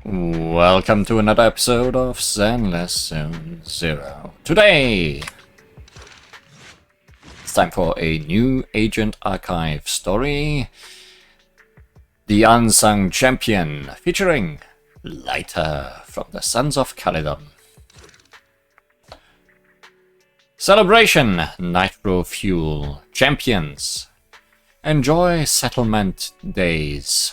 Welcome to another episode of Zenless Zone Zero. Today, it's time for a new Agent Archive story. The Unsung Champion, featuring Lighter from the Sons of Caledon. Celebration, Nitro Fuel, Champions. Enjoy settlement days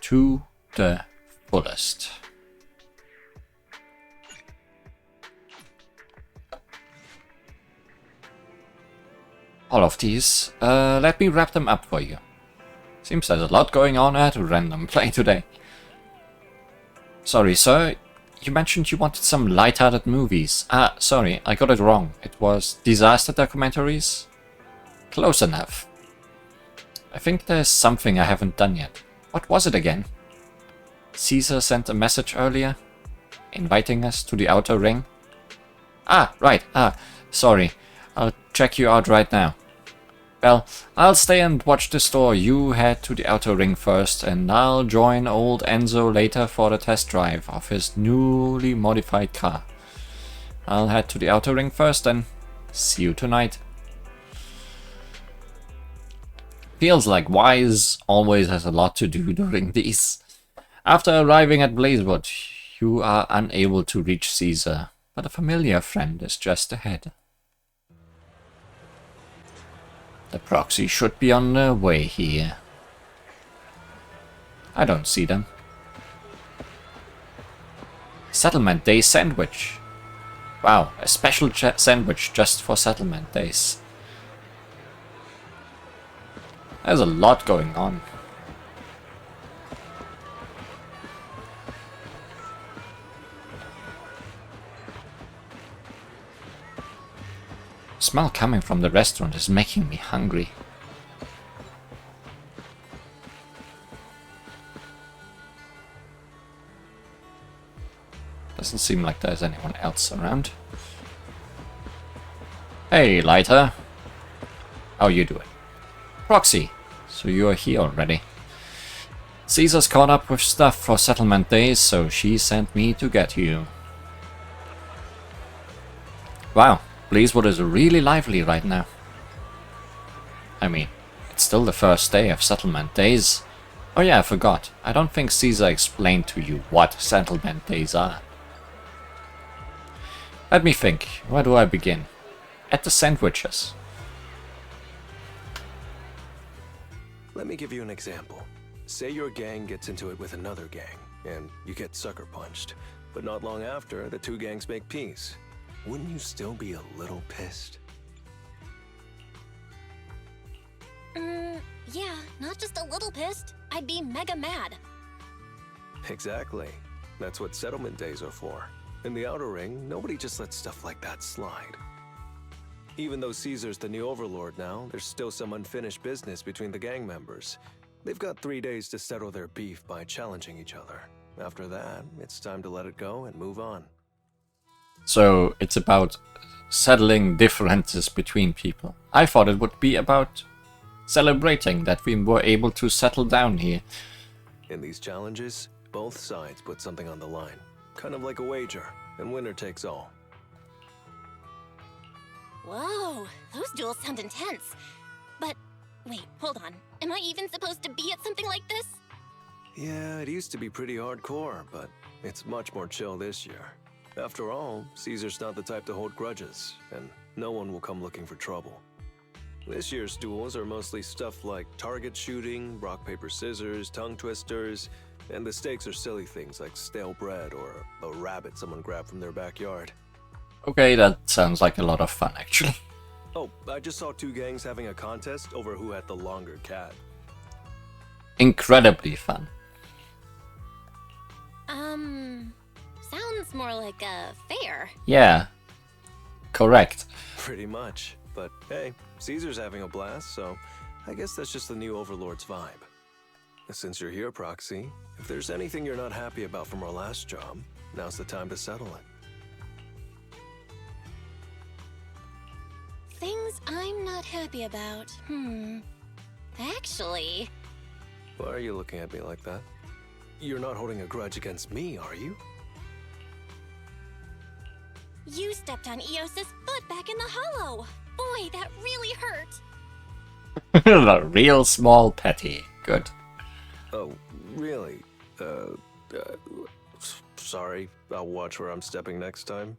to the fullest. All of these, let me wrap them up for you. Seems there's a lot going on at Random Play today. Sorry, sir, you mentioned you wanted some light-hearted movies. Sorry, I got it wrong. It was disaster documentaries? Close enough. I think there's something I haven't done yet. What was it again? Caesar sent a message earlier, inviting us to the outer ring. Right. Sorry. I'll check you out right now. Well, I'll stay and watch the store. You head to the outer ring first, and I'll join old Enzo later for the test drive of his newly modified car. I'll head to the outer ring first, and see you tonight. Feels like Wise always has a lot to do during these. After arriving at Blazewood, you are unable to reach Caesar, but a familiar friend is just ahead. The proxy should be on their way here. I don't see them. Settlement Day sandwich. Wow, a special sandwich just for settlement days. There's a lot going on. Smell coming from the restaurant is making me hungry. Doesn't seem like there's anyone else around. Hey, Lighter. How you doing? Proxy, so you are here already. Caesar's caught up with stuff for settlement days, so she sent me to get you. Wow, Blazewood is really lively right now. I mean, it's still the first day of settlement days. Oh yeah, I forgot. I don't think Caesar explained to you what settlement days are. Let me think. Where do I begin? At the sandwiches. Let me give you an example. Say your gang gets into it with another gang, and you get sucker punched. But not long after, the two gangs make peace. Wouldn't you still be a little pissed? Yeah, not just a little pissed. I'd be mega mad. Exactly. That's what settlement days are for. In the Outer Ring, nobody just lets stuff like that slide. Even though Caesar's the new overlord now, there's still some unfinished business between the gang members. They've got 3 days to settle their beef by challenging each other. After that, it's time to let it go and move on. So it's about settling differences between people. I thought it would be about celebrating that we were able to settle down here. In these challenges, both sides put something on the line. Kind of like a wager, and winner takes all. Whoa, those duels sound intense. But, wait, hold on. Am I even supposed to be at something like this? Yeah, it used to be pretty hardcore, but it's much more chill this year. After all, Caesar's not the type to hold grudges, and no one will come looking for trouble. This year's duels are mostly stuff like target shooting, rock, paper, scissors, tongue twisters, and the stakes are silly things like stale bread or a rabbit someone grabbed from their backyard. Okay, that sounds like a lot of fun, actually. Oh, I just saw two gangs having a contest over who had the longer cat. Incredibly fun. Sounds more like a fair. Yeah, correct. Pretty much. But hey, Caesar's having a blast, so I guess that's just the new Overlord's vibe. Since you're here, Proxy, if there's anything you're not happy about from our last job, now's the time to settle it. Things I'm not happy about. Actually... Why are you looking at me like that? You're not holding a grudge against me, are you? You stepped on Eos's foot back in the hollow. Boy, that really hurt. The real small petty. Good. Oh, really? Sorry. I'll watch where I'm stepping next time.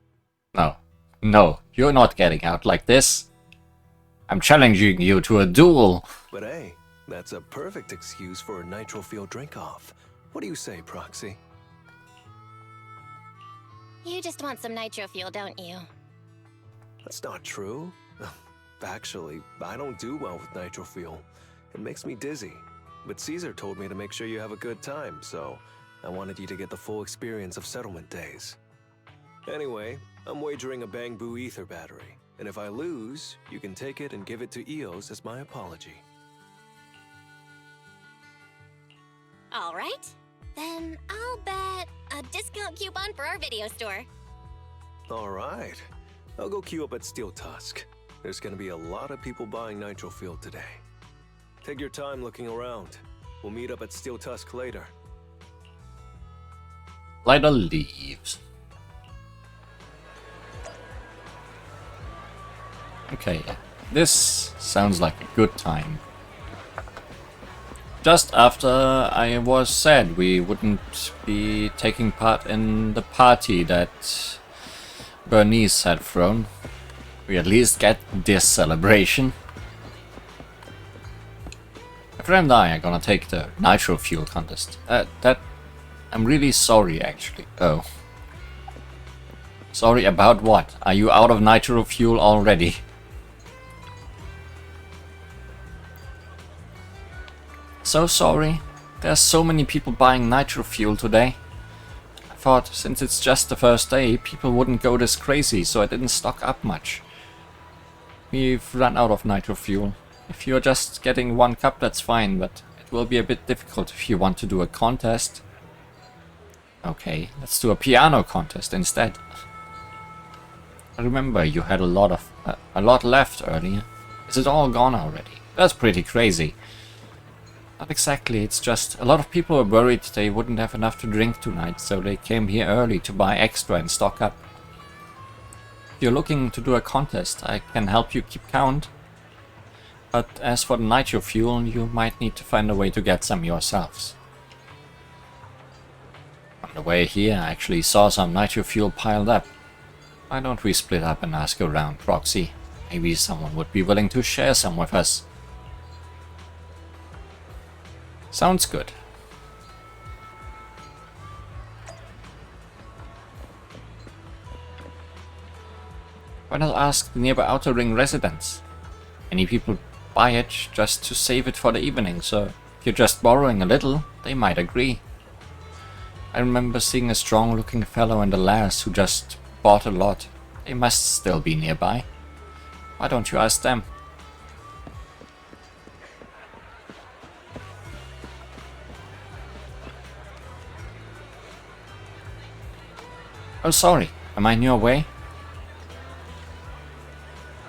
No, you're not getting out like this. I'm challenging you to a duel. But hey, that's a perfect excuse for a nitro fuel drink-off. What do you say, Proxy? You just want some nitro fuel, don't you? That's not true. Actually, I don't do well with nitro fuel. It makes me dizzy. But Caesar told me to make sure you have a good time, so I wanted you to get the full experience of settlement days. Anyway, I'm wagering a Bang Boo ether battery, and if I lose, you can take it and give it to Eos as my apology. All right. Then I'll bet a discount coupon for our video store. All right. I'll go queue up at Steel Tusk. There's gonna be a lot of people buying nitro fuel today. Take your time looking around. We'll meet up at Steel Tusk later. Lighter leaves. Okay, this sounds like a good time. Just after I was said we wouldn't be taking part in the party that Bernice had thrown, we at least get this celebration. My friend and I are gonna take the nitro fuel contest. I'm really sorry actually. Oh. Sorry about what? Are you out of nitro fuel already? So sorry. There's so many people buying nitro fuel today. I thought since it's just the first day, people wouldn't go this crazy, so I didn't stock up much. We've run out of nitro fuel. If you're just getting one cup, that's fine, but it will be a bit difficult if you want to do a contest. Okay, let's do a piano contest instead. I remember you had a lot left earlier. Is it all gone already? That's pretty crazy. Not exactly, it's just a lot of people were worried they wouldn't have enough to drink tonight, so they came here early to buy extra and stock up. If you're looking to do a contest, I can help you keep count. But as for the nitro fuel, you might need to find a way to get some yourselves. On the way here, I actually saw some nitro fuel piled up. Why don't we split up and ask around, Proxy? Maybe someone would be willing to share some with us. Sounds good. Why not ask the nearby Outer Ring residents? Many people buy it just to save it for the evening, so if you're just borrowing a little, they might agree. I remember seeing a strong-looking fellow and a lass who just bought a lot. They must still be nearby. Why don't you ask them? Oh, sorry. Am I in your way?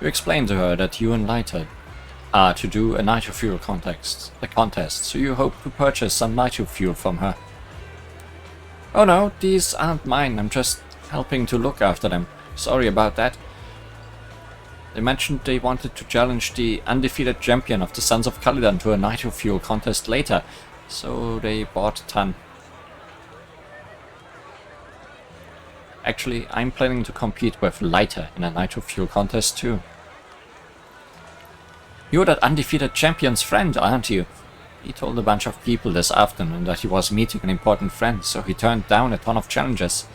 You explained to her that you and Lighter are to do a nitro fuel contest, so you hope to purchase some nitro fuel from her. Oh no, these aren't mine. I'm just helping to look after them. Sorry about that. They mentioned they wanted to challenge the undefeated champion of the Sons of Calidan to a nitro fuel contest later, so they bought a ton. Actually, I'm planning to compete with Lighter in a nitro fuel contest too. You're that undefeated champion's friend, aren't you? He told a bunch of people this afternoon that he was meeting an important friend, so he turned down a ton of challenges.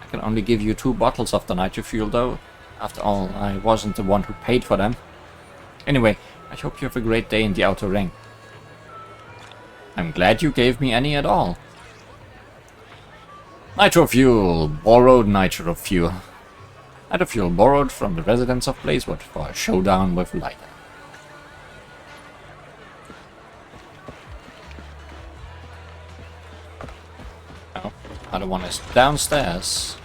I can only give you 2 bottles of the nitro fuel though. After all, I wasn't the one who paid for them. Anyway, I hope you have a great day in the Outer Ring. I'm glad you gave me any at all. Nitro fuel! Borrowed nitro fuel. Nitro fuel borrowed from the residents of Blazewood for a showdown with Lighter. Oh, other one is downstairs.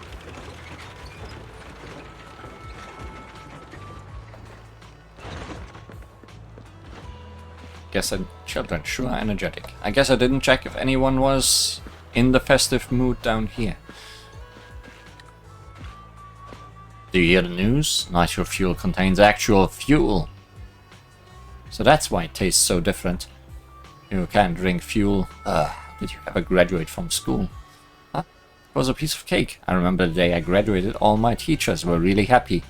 Guess the children sure are energetic. I guess I didn't check if anyone was in the festive mood down here. Do you hear the news? Nitro fuel contains actual fuel. So that's why it tastes so different. You can't drink fuel. Did you ever graduate from school? Huh? It was a piece of cake. I remember the day I graduated, all my teachers were really happy.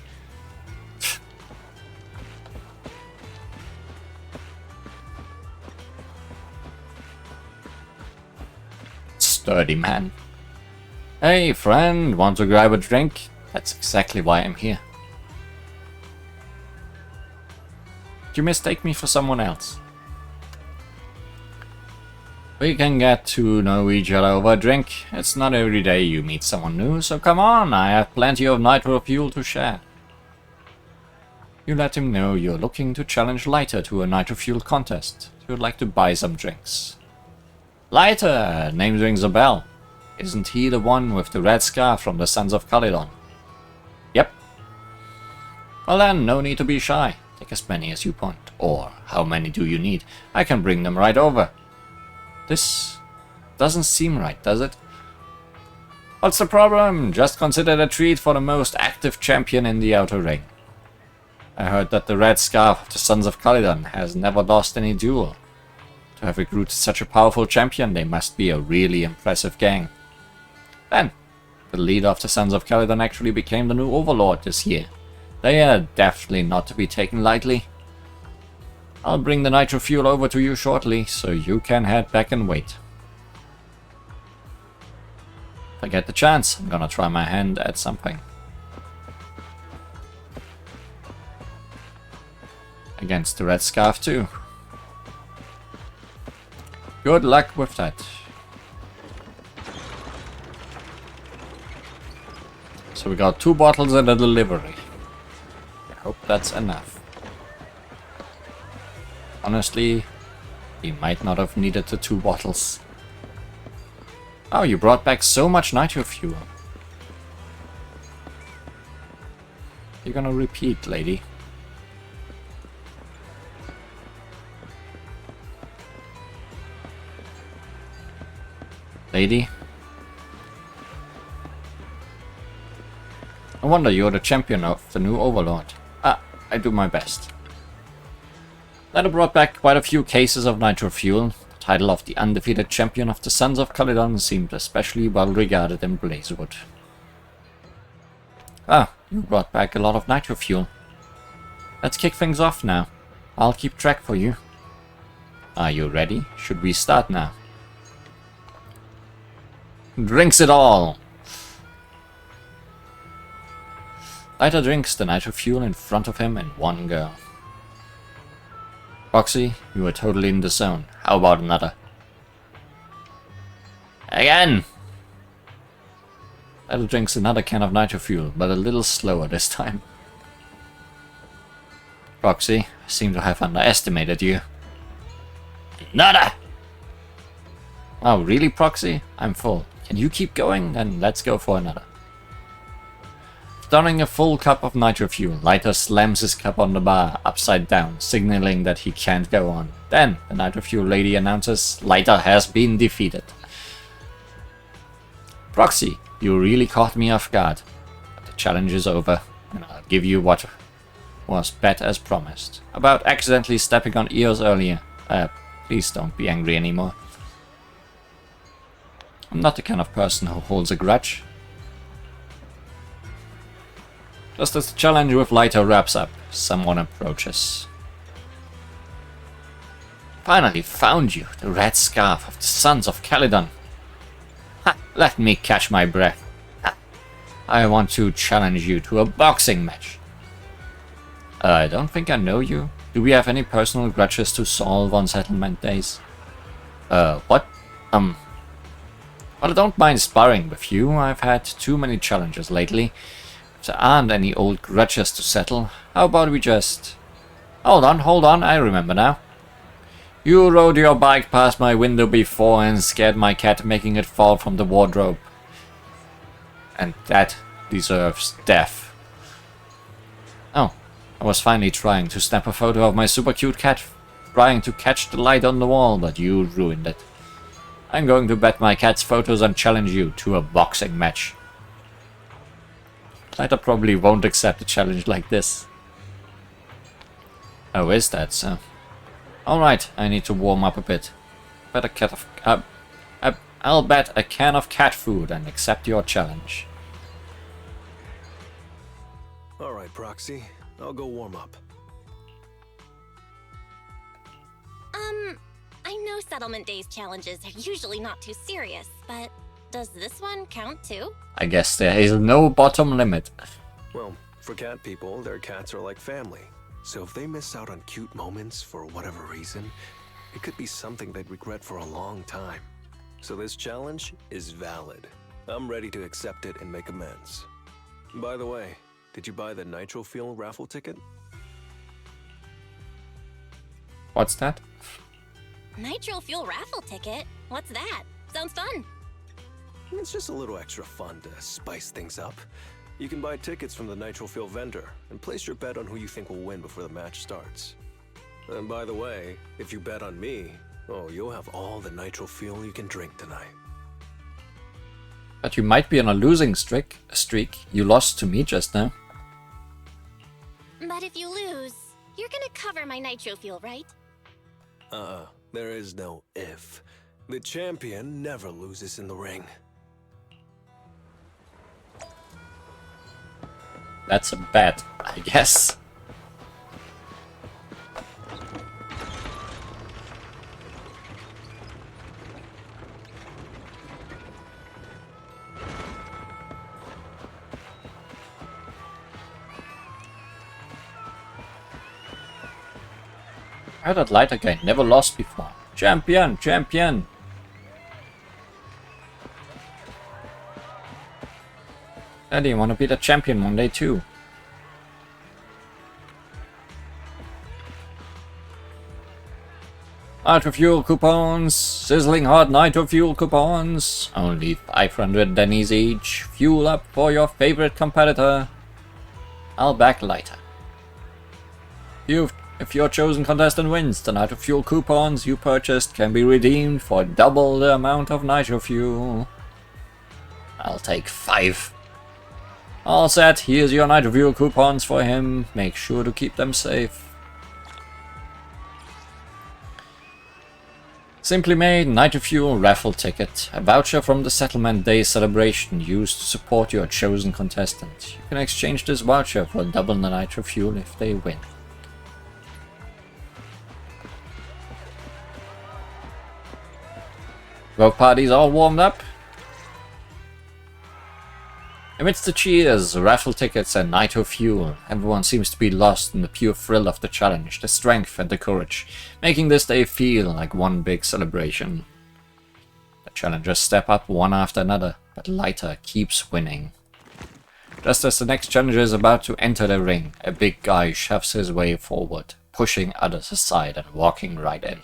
Sturdy man. Hey friend, want to grab a drink? That's exactly why I'm here. You mistake me for someone else. We can get to know each other over a drink. It's not every day you meet someone new, so come on, I have plenty of nitro fuel to share. You let him know you're looking to challenge Lighter to a nitro fuel contest. He would like to buy some drinks. Lighter! Name rings a bell. Isn't he the one with the red scarf from the Sons of Caledon? Yep. Well then, no need to be shy. Take as many as you want. Or, how many do you need? I can bring them right over. This doesn't seem right, does it? What's the problem? Just consider it a treat for the most active champion in the outer ring. I heard that the red scarf of the Sons of Caledon has never lost any duel. To have recruited such a powerful champion, they must be a really impressive gang. Then, the leader of the Sons of Caledon actually became the new overlord this year. They are definitely not to be taken lightly. I'll bring the nitro fuel over to you shortly, so you can head back and wait. If I get the chance, I'm gonna try my hand at something. Against the red scarf too. Good luck with that. So we got 2 bottles and a delivery. I hope that's enough. Honestly, he might not have needed the 2 bottles. Oh, you brought back so much nitro fuel. You're gonna repeat, lady. Lady? I wonder you're the champion of the new overlord. Ah, I do my best. That brought back quite a few cases of nitro fuel. The title of the undefeated champion of the Sons of Caledon seemed especially well regarded in Blazewood. Ah, you brought back a lot of nitro fuel. Let's kick things off now. I'll keep track for you. Are you ready? Should we start now? Drinks it all! Lighter drinks the nitro fuel in front of him in one go. Roxy, you are totally in the zone. How about another? Again! Lighter drinks another can of nitro fuel, but a little slower this time. Roxy, I seem to have underestimated you. Another! Oh, really, Proxy? I'm full. Can you keep going? Then let's go for another. Donning a full cup of nitro fuel, Lighter slams his cup on the bar, upside down, signaling that he can't go on. Then, the nitro fuel lady announces, Lighter has been defeated. Proxy, you really caught me off guard. But the challenge is over, and I'll give you what was bet as promised. About accidentally stepping on ears earlier. Please don't be angry anymore. I'm not the kind of person who holds a grudge. Just as the challenge with Lighter wraps up, someone approaches. Finally found you, the red scarf of the Sons of Caledon. Ha! Let me catch my breath. Ha! I want to challenge you to a boxing match. I don't think I know you. Do we have any personal grudges to solve on settlement days? What? Well, I don't mind sparring with you. I've had too many challenges lately. If there aren't any old grudges to settle, how about we just... Hold on, I remember now. You rode your bike past my window before and scared my cat, making it fall from the wardrobe. And that deserves death. Oh, I was finally trying to snap a photo of my super cute cat trying to catch the light on the wall, but you ruined it. I'm going to bet my cat's photos and challenge you to a boxing match. Lighter probably won't accept a challenge like this. Oh, is that so? Alright, I need to warm up a bit. I'll bet a can of cat food and accept your challenge. Alright, Proxy. I'll go warm up. I know Settlement Days challenges are usually not too serious, but does this one count too? I guess there is no bottom limit. Well, for cat people, their cats are like family. So if they miss out on cute moments for whatever reason, it could be something they'd regret for a long time. So this challenge is valid. I'm ready to accept it and make amends. By the way, did you buy the Nitro Fuel raffle ticket? What's that? Nitro Fuel raffle ticket? What's that? Sounds fun. It's just a little extra fun to spice things up. You can buy tickets from the Nitro Fuel vendor and place your bet on who you think will win before the match starts. And by the way, if you bet on me, oh, you'll have all the Nitro Fuel you can drink tonight. But you might be on a losing streak. You lost to me just now. But if you lose, you're gonna cover my Nitro Fuel, right? There is no if. The champion never loses in the ring. That's a bet, I guess. I heard that lighter guy never lost before. Champion! Champion! Daddy, you want to be the champion one day too? Nitro Fuel coupons! Sizzling hot Nitro Fuel coupons! Only 500 Denny's each. Fuel up for your favorite competitor. I'll back lighter. If your chosen contestant wins, the Nitro Fuel coupons you purchased can be redeemed for double the amount of Nitro Fuel. I'll take 5. All set, here's your Nitro Fuel coupons for him. Make sure to keep them safe. Simply made Nitro Fuel raffle ticket. A voucher from the Settlement Day celebration used to support your chosen contestant. You can exchange this voucher for double the Nitro Fuel if they win. Both parties all warmed up. Amidst the cheers, raffle tickets and Nitro Fuel, everyone seems to be lost in the pure thrill of the challenge, the strength and the courage, making this day feel like one big celebration. The challengers step up one after another, but Lighter keeps winning. Just as the next challenger is about to enter the ring, a big guy shoves his way forward, pushing others aside and walking right in.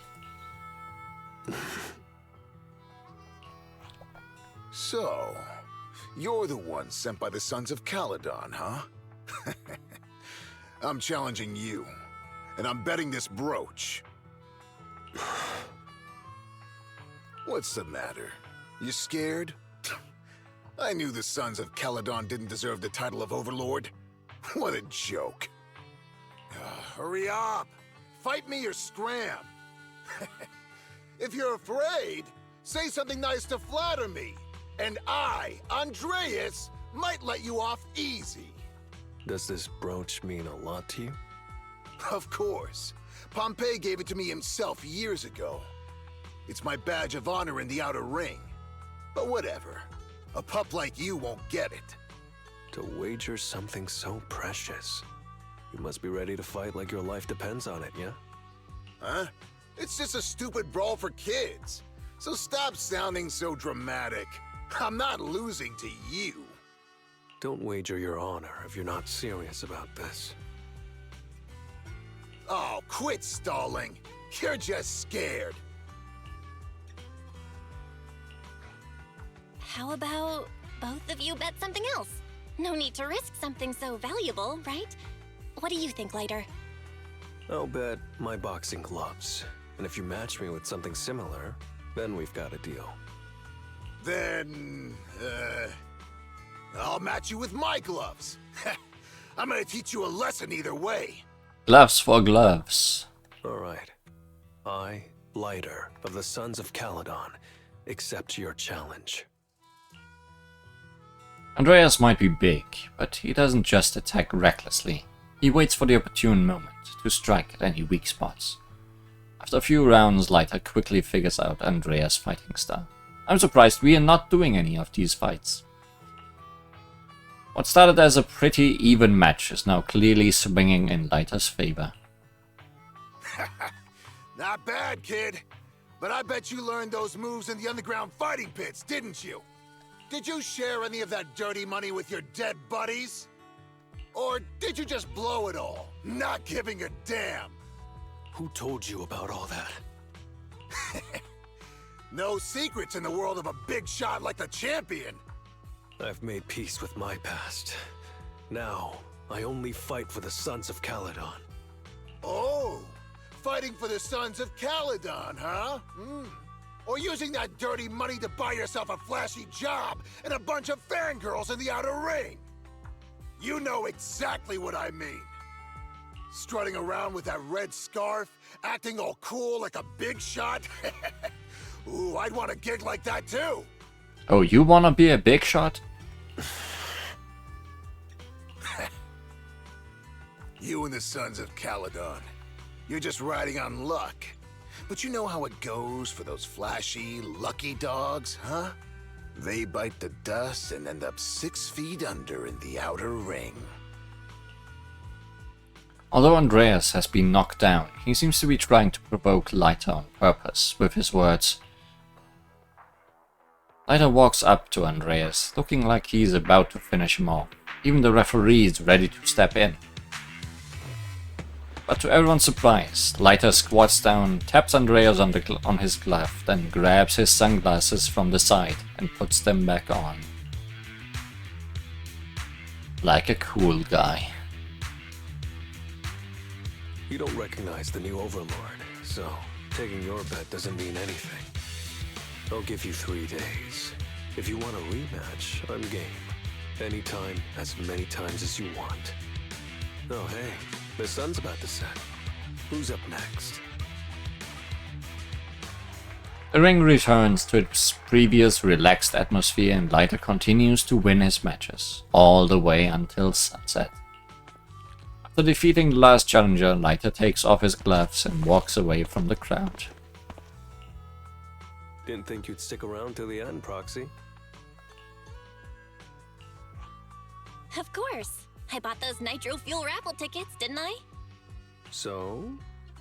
So, you're the one sent by the Sons of Caledon, huh? I'm challenging you, and I'm betting this brooch. What's the matter? You scared? I knew the Sons of Caledon didn't deserve the title of Overlord. What a joke. Hurry up! Fight me or scram! If you're afraid, say something nice to flatter me. And I, Andreas, might let you off easy. Does this brooch mean a lot to you? Of course. Pompey gave it to me himself years ago. It's my badge of honor in the outer ring. But whatever. A pup like you won't get it. To wager something so precious. You must be ready to fight like your life depends on it, yeah? Huh? It's just a stupid brawl for kids. So stop sounding so dramatic. I'm not losing to you. Don't wager your honor if you're not serious about this. Oh, quit stalling. You're just scared. How about both of you bet something else? No need to risk something so valuable, right? What do you think, Lighter? I'll bet my boxing gloves. And if you match me with something similar, then we've got a deal. Then, I'll match you with my gloves. I'm gonna teach you a lesson either way. Gloves for gloves. Alright. I, Lighter of the Sons of Caledon, accept your challenge. Andreas might be big, but he doesn't just attack recklessly. He waits for the opportune moment to strike at any weak spots. After a few rounds, Lighter quickly figures out Andreas' fighting style. I'm surprised we are not doing any of these fights. What started as a pretty even match is now clearly swinging in Lighter's favor. Not bad, kid. But I bet you learned those moves in the underground fighting pits, didn't you? Did you share any of that dirty money with your dead buddies? Or did you just blow it all, not giving a damn? Who told you about all that? No secrets in the world of a big shot like the champion. I've made peace with my past. Now, I only fight for the Sons of Caledon. Oh, fighting for the Sons of Caledon, huh? Or using that dirty money to buy yourself a flashy job and a bunch of fangirls in the outer ring. You know exactly what I mean. Strutting around with that red scarf, acting all cool like a big shot. Ooh, I'd want a gig like that too. Oh, you wanna be a big shot? You and the Sons of Caledon. You're just riding on luck. But you know how it goes for those flashy, lucky dogs, huh? They bite the dust and end up 6 feet under in the outer ring. Although Andreas has been knocked down, he seems to be trying to provoke Lighter on purpose with his words. Lighter walks up to Andreas, looking like he's about to finish him off. Even the referee is ready to step in. But to everyone's surprise, Lighter squats down, taps Andreas on his glove, then grabs his sunglasses from the side and puts them back on. Like a cool guy. You don't recognize the new Overlord, so taking your bet doesn't mean anything. I'll give you 3 days. If you want a rematch, I'm game. Anytime, as many times as you want. Oh hey, the sun's about to set. Who's up next? The ring returns to its previous relaxed atmosphere and Lighter continues to win his matches, all the way until sunset. After defeating the last challenger, Lighter takes off his gloves and walks away from the crowd. Didn't think you'd stick around till the end, Proxy. Of course. I bought those nitro fuel raffle tickets, didn't I? So,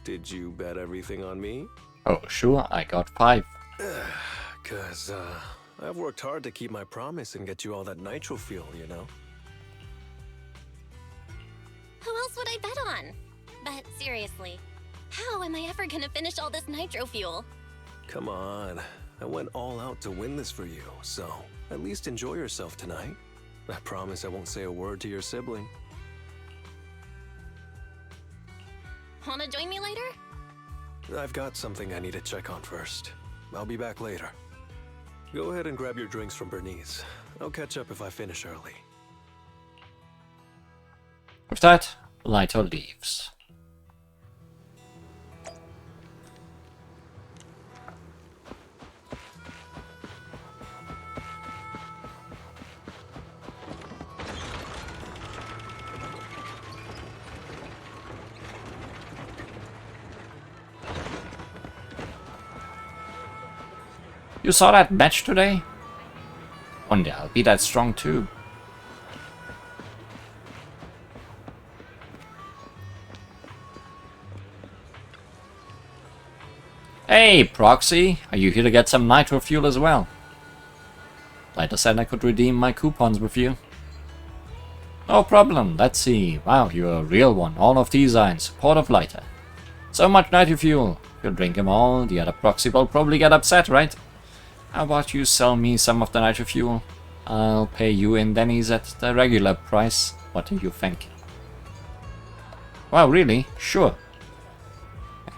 did you bet everything on me? Oh sure, I got 5. Cause, I've worked hard to keep my promise and get you all that nitro fuel, you know? Who else would I bet on? But seriously, how am I ever gonna finish all this nitro fuel? Come on. I went all out to win this for you, so at least enjoy yourself tonight. I promise I won't say a word to your sibling. Wanna join me later? I've got something I need to check on first. I'll be back later. Go ahead and grab your drinks from Bernice. I'll catch up if I finish early. With that, Lighter leaves. You saw that match today? One day I'll be that strong too. Hey, Proxy, are you here to get some nitro fuel as well? Lighter said I could redeem my coupons with you. No problem, let's see. Wow, you're a real one. All of these are in support of Lighter. So much nitro fuel. If you drink them all, the other Proxy will probably get upset, right? How about you sell me some of the nitro fuel? I'll pay you in Denny's at the regular price. What do you think? Wow, really? Sure.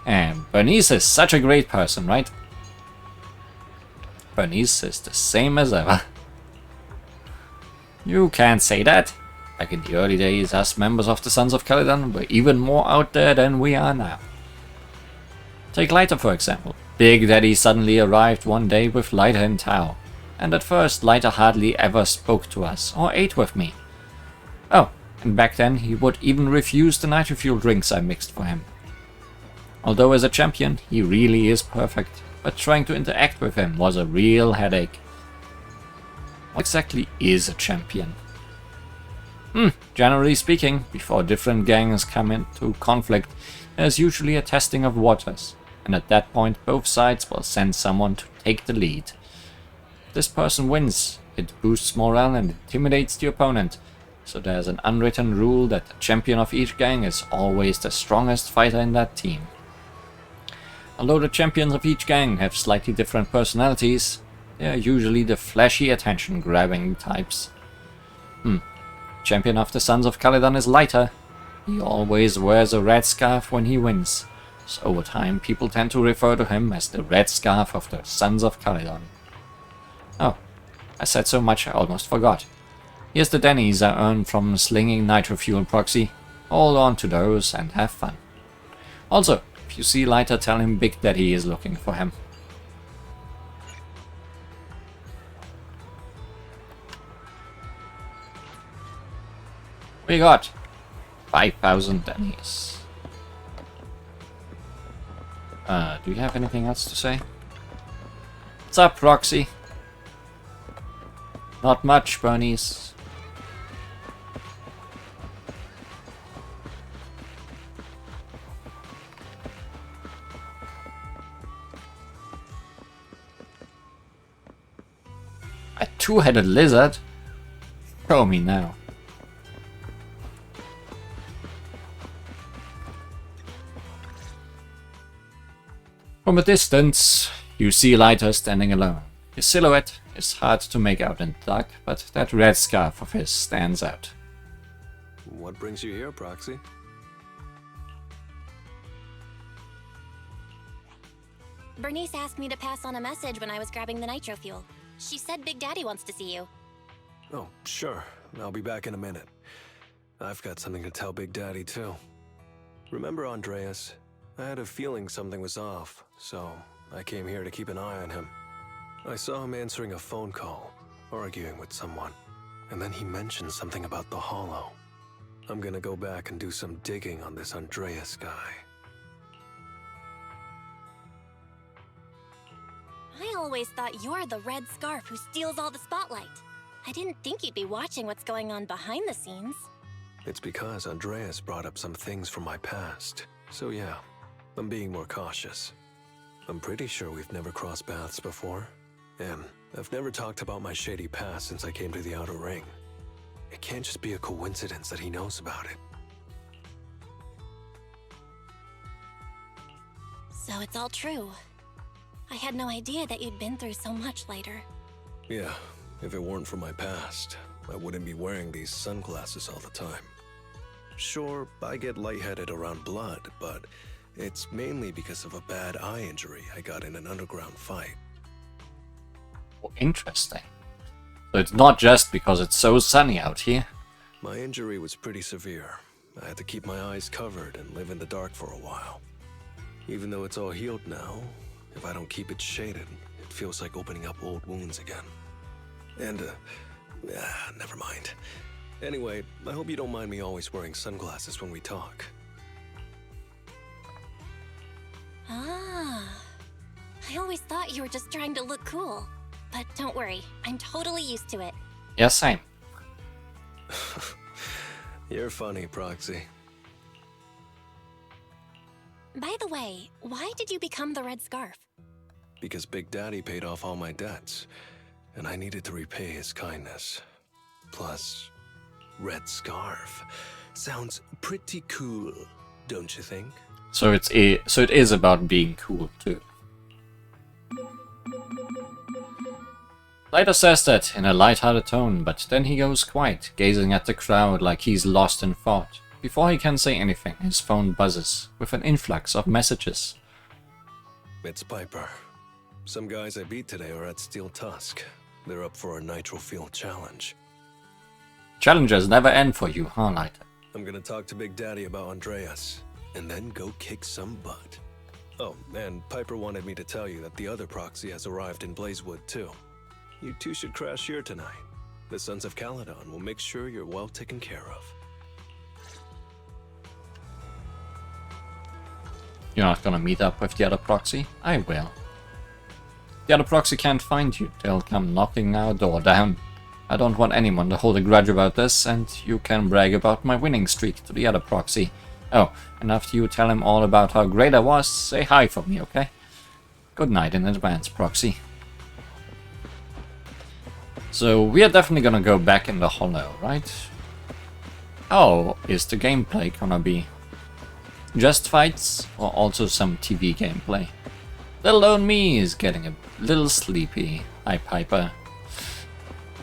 And Bernice is such a great person, right? Bernice is the same as ever. You can't say that. Back in the early days, us members of the Sons of Caledon were even more out there than we are now. Take Lighter for example. Big Daddy suddenly arrived one day with Lighter in tow, and at first Lighter hardly ever spoke to us or ate with me. Oh, and back then he would even refuse the nitro fuel drinks I mixed for him. Although as a champion he really is perfect, but trying to interact with him was a real headache. What exactly is a champion? Generally speaking, before different gangs come into conflict, there's usually a testing of waters, and at that point both sides will send someone to take the lead. If this person wins, it boosts morale and intimidates the opponent, so there's an unwritten rule that the champion of each gang is always the strongest fighter in that team. Although the champions of each gang have slightly different personalities, they are usually the flashy attention-grabbing types. Champion of the Sons of Caledon is Lighter. He always wears a red scarf when he wins, so over time people tend to refer to him as the Red Scarf of the Sons of Caledon. Oh, I said so much I almost forgot. Here's the Dennies I earned from slinging nitro fuel proxy. Hold on to those and have fun. Also, if you see Lighter, tell him Big Daddy is looking for him. We got 5,000 Dennies. Do you have anything else to say? What's up, Proxy? Not much, Bernice. A two-headed lizard? Show me now. From a distance, you see Lighter standing alone. His silhouette is hard to make out in the dark, but that red scarf of his stands out. What brings you here, Proxy? Bernice asked me to pass on a message when I was grabbing the nitro fuel. She said Big Daddy wants to see you. Oh, sure. I'll be back in a minute. I've got something to tell Big Daddy, too. Remember Andreas? I had a feeling something was off, so I came here to keep an eye on him. I saw him answering a phone call, arguing with someone, and then he mentioned something about the Hollow. I'm gonna go back and do some digging on this Andreas guy. I always thought you're the red scarf who steals all the spotlight. I didn't think you'd be watching what's going on behind the scenes. It's because Andreas brought up some things from my past, so yeah. I'm being more cautious. I'm pretty sure we've never crossed paths before, and I've never talked about my shady past since I came to the Outer Ring. It can't just be a coincidence that he knows about it. So it's all true. I had no idea that you'd been through so much later. Yeah, if it weren't for my past, I wouldn't be wearing these sunglasses all the time. Sure, I get lightheaded around blood, but it's mainly because of a bad eye injury I got in an underground fight. Oh, interesting. So it's not just because it's so sunny out here. My injury was pretty severe. I had to keep my eyes covered and live in the dark for a while. Even though it's all healed now, if I don't keep it shaded, it feels like opening up old wounds again. And, never mind. Anyway, I hope you don't mind me always wearing sunglasses when we talk. Ah. I always thought you were just trying to look cool. But don't worry, I'm totally used to it. Yeah, same. You're funny, Proxy. By the way, why did you become the Red Scarf? Because Big Daddy paid off all my debts, and I needed to repay his kindness. Plus, Red Scarf sounds pretty cool, don't you think? So it is about being cool too. Lighter says that in a light-hearted tone, but then he goes quiet, gazing at the crowd like he's lost in thought. before he can say anything, his phone buzzes with an influx of messages. It's Piper. Some guys I beat today are at Steel Tusk. They're up for a Nitro Field challenge. Challenges never end for you, huh, Lighter? I'm gonna talk to Big Daddy about Andreas, and then go kick some butt. Oh, and Piper wanted me to tell you that the other proxy has arrived in Blazewood, too. You two should crash here tonight. The Sons of Caledon will make sure you're well taken care of. You're not gonna meet up with the other proxy? I will. The other proxy can't find you. They'll come knocking our door down. I don't want anyone to hold a grudge about this, and you can brag about my winning streak to the other proxy. Oh, and after you tell him all about how great I was, say hi for me, okay? Good night in advance, proxy. So, we are definitely gonna go back in the Hollow, right? How is the gameplay gonna be? Just fights, or also some TV gameplay? Little old me is getting a little sleepy. Hi, Piper.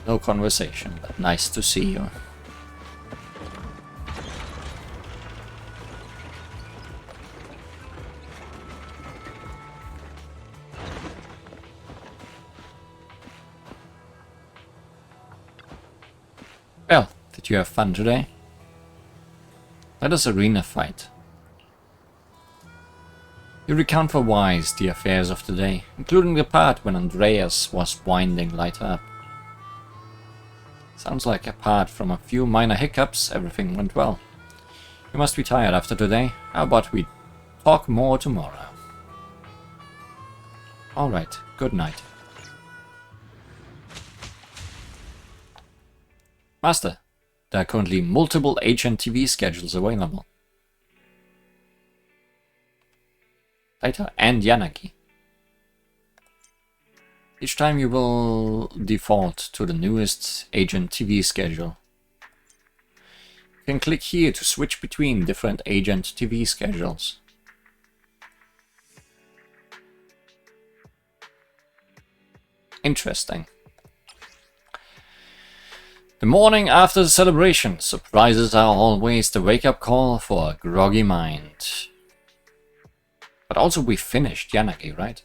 No conversation, but nice to see you. Well, did you have fun today? Let us arena fight. You recount for Wise the affairs of the day, including the part when Andreas was winding Lighter up. Sounds like apart from a few minor hiccups, everything went well. You must be tired after today. How about we talk more tomorrow? Alright, good night. Master, there are currently multiple HNTV schedules available. Lighter and Yanagi. Each time you will default to the newest Agent TV schedule. You can click here to switch between different Agent TV schedules. Interesting. The morning after the celebration, surprises are always the wake-up call for a groggy mind. But also we finished Yanagi, right?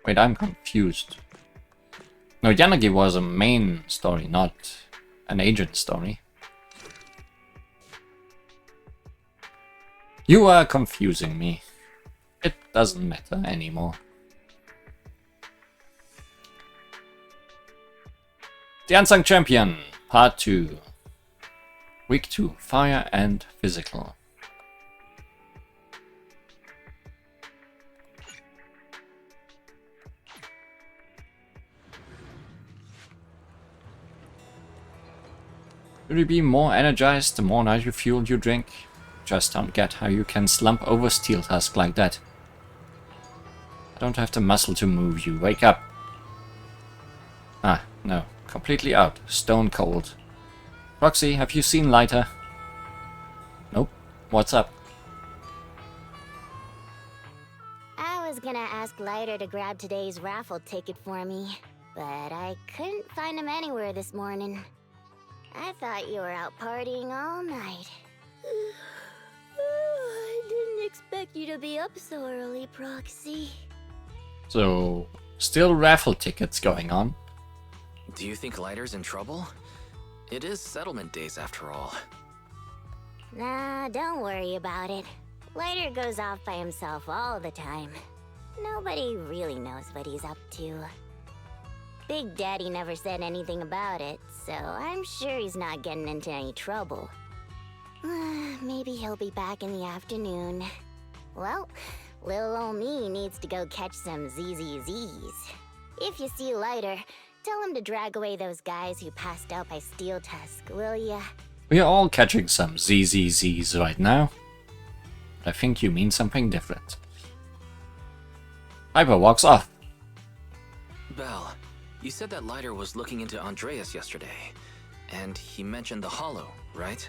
Wait, I'm confused. No, Yanagi was a main story, not an agent story. You are confusing me. It doesn't matter anymore. The Unsung Champion, Part 2. Week 2, Fire and Physical. Will you be more energized the more nitro fuel you drink? Just don't get how you can slump over Steel Tusk like that. I don't have the muscle to move you. Wake up. Ah, no. Completely out. Stone cold. Roxy, have you seen Lighter? Nope. What's up? I was gonna ask Lighter to grab today's raffle ticket for me, but I couldn't find him anywhere this morning. I thought you were out partying all night. I didn't expect you to be up so early, Proxy. So, still raffle tickets going on? Do you think Lighter's in trouble? It is settlement days after all. Nah, don't worry about it. Lighter goes off by himself all the time. Nobody really knows what he's up to. Big Daddy never said anything about it, so I'm sure he's not getting into any trouble. Maybe he'll be back in the afternoon. Well, little ol' me needs to go catch some ZZZs. If you see Lighter, tell him to drag away those guys who passed out by Steel Tusk, will ya? We are all catching some ZZZs right now. But I think you mean something different. Piper walks off. Belle, you said that Lighter was looking into Andreas yesterday, and he mentioned the Hollow, right?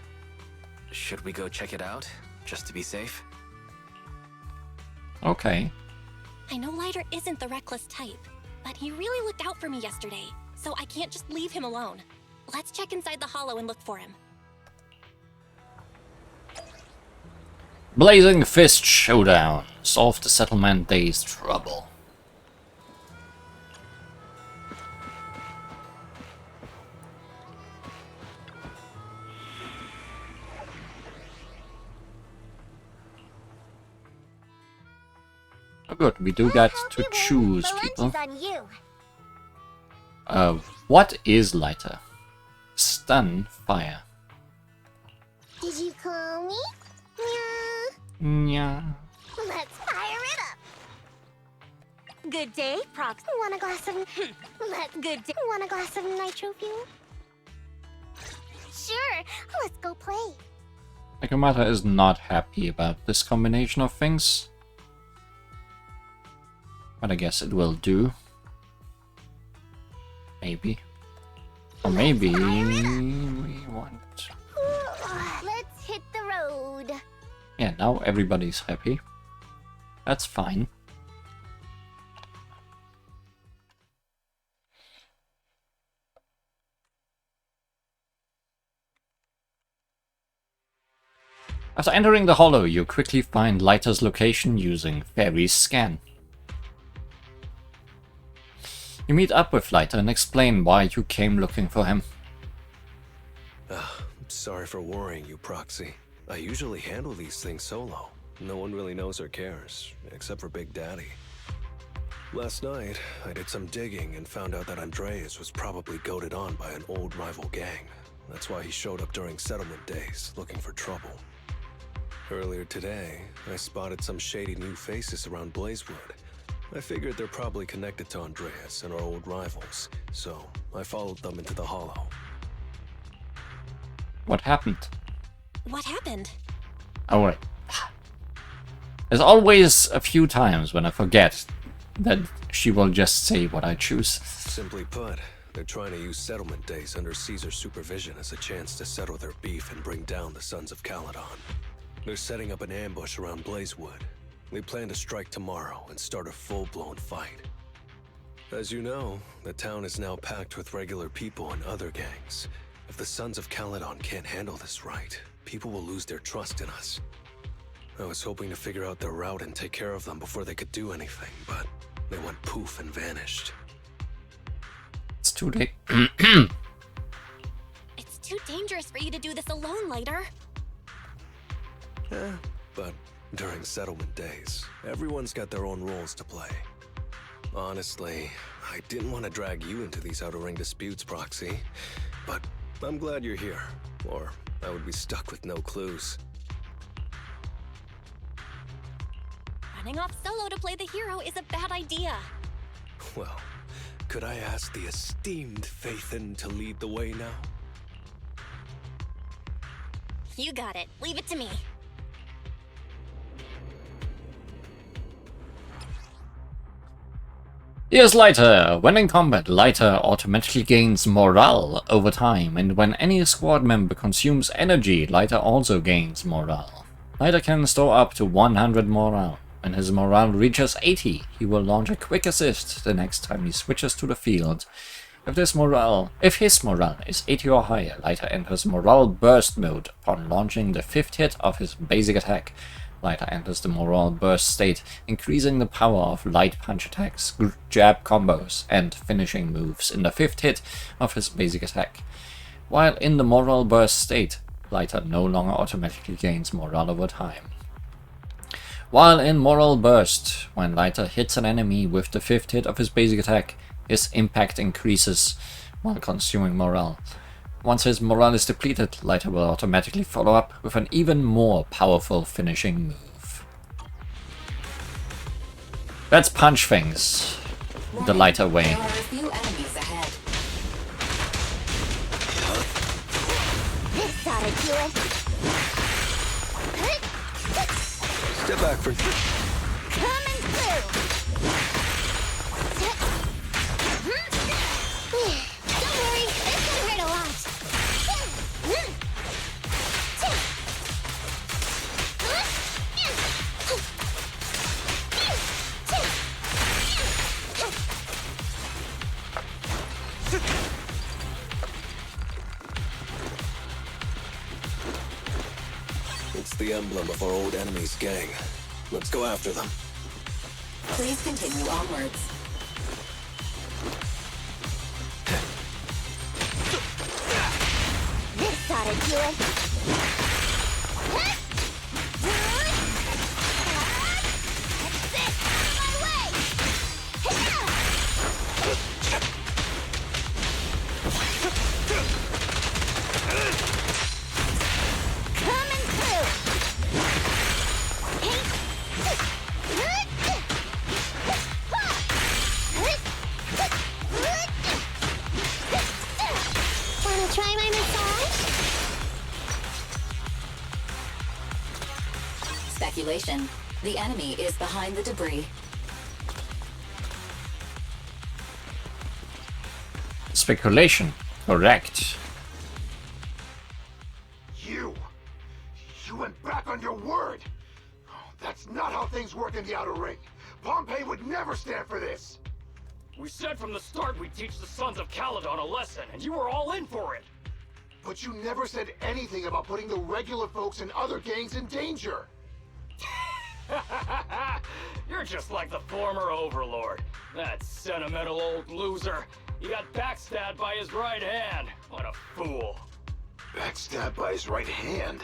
should we go check it out, just to be safe? Okay. I know Lighter isn't the reckless type, but he really looked out for me yesterday, so I can't just leave him alone. Let's check inside the hollow and look for him. Blazing Fist Showdown. Solve the settlement day's trouble. Oh, good, we do get to choose people. What is lighter? Stun, fire. Did you call me? Yeah. Let's fire it up. Good day, Prox. Want a glass of... Good day. Want a glass of nitro fuel? Sure, let's go play. Nekomata is not happy about this combination of things. But I guess it will do. Maybe. Or maybe we want... Let's hit the road. Yeah, now everybody's happy. That's fine. After entering the hollow, you quickly find Lighter's location using Fairy's scan. You meet up with Lighter and explain why you came looking for him. Sorry for worrying you, Proxy. I usually handle these things solo. No one really knows or cares, except for Big Daddy. Last night, I did some digging and found out that Andreas was probably goaded on by an old rival gang. That's why he showed up during settlement days, looking for trouble. Earlier today, I spotted some shady new faces around Blazewood. I figured they're probably connected to Andreas and our old rivals, so I followed them into the hollow. What happened? What happened? Oh, right. There's always a few times when I forget that she will just say what I choose. Simply put, they're trying to use settlement days under Caesar's supervision as a chance to settle their beef and bring down the Sons of Caledon. They're setting up an ambush around Blazewood. They plan to strike tomorrow and start a full-blown fight. As you know, the town is now packed with regular people and other gangs. If the Sons of Caledon can't handle this right, people will lose their trust in us. I was hoping to figure out their route and take care of them before they could do anything, but they went poof and vanished. It's too late. It's too dangerous for you to do this alone, Lighter. Yeah, but during settlement days, everyone's got their own roles to play. Honestly, I didn't want to drag you into these outer ring disputes, Proxy, but I'm glad you're here, or I would be stuck with no clues. Running off solo to play the hero is a bad idea. Well, could I ask the esteemed Phaethon to lead the way now? You got it. Leave it to me. Here's Lighter. When in combat, Lighter automatically gains morale over time, and when any squad member consumes energy, Lighter also gains morale. Lighter can store up to 100 morale. When his morale reaches 80, he will launch a quick assist the next time he switches to the field. If his morale is 80 or higher, Lighter enters morale burst mode upon launching the 5th hit of his basic attack. Lighter enters the morale burst state, increasing the power of light punch attacks, jab combos, and finishing moves in the 5th hit of his basic attack. While in the morale burst state, Lighter no longer automatically gains morale over time. While in morale burst, when Lighter hits an enemy with the 5th hit of his basic attack, his impact increases while consuming morale. Once his morale is depleted, Lighter will automatically follow up with an even more powerful finishing move. Let's punch things the Lighter way. There are a few enemies ahead. This ought to do it. Step back for... Coming through. Don't worry, this can hurt a lot. the emblem of our old enemy's gang. Let's go after them. Please continue onwards. This ought to do it. That's it! Out of my way! Coming through! Wanna try my massage? Speculation. The enemy is behind the debris. Speculation. Correct. You went back on your word. Oh, that's not how things work in the Outer Ring. Pompeii would never stand for this. We said from the start we'd teach the Sons of Caledon a lesson, and you were all in for it! But you never said anything about putting the regular folks and other gangs in danger. You're just like the former Overlord. That sentimental old loser. He got backstabbed by his right hand. What a fool. Backstabbed by his right hand?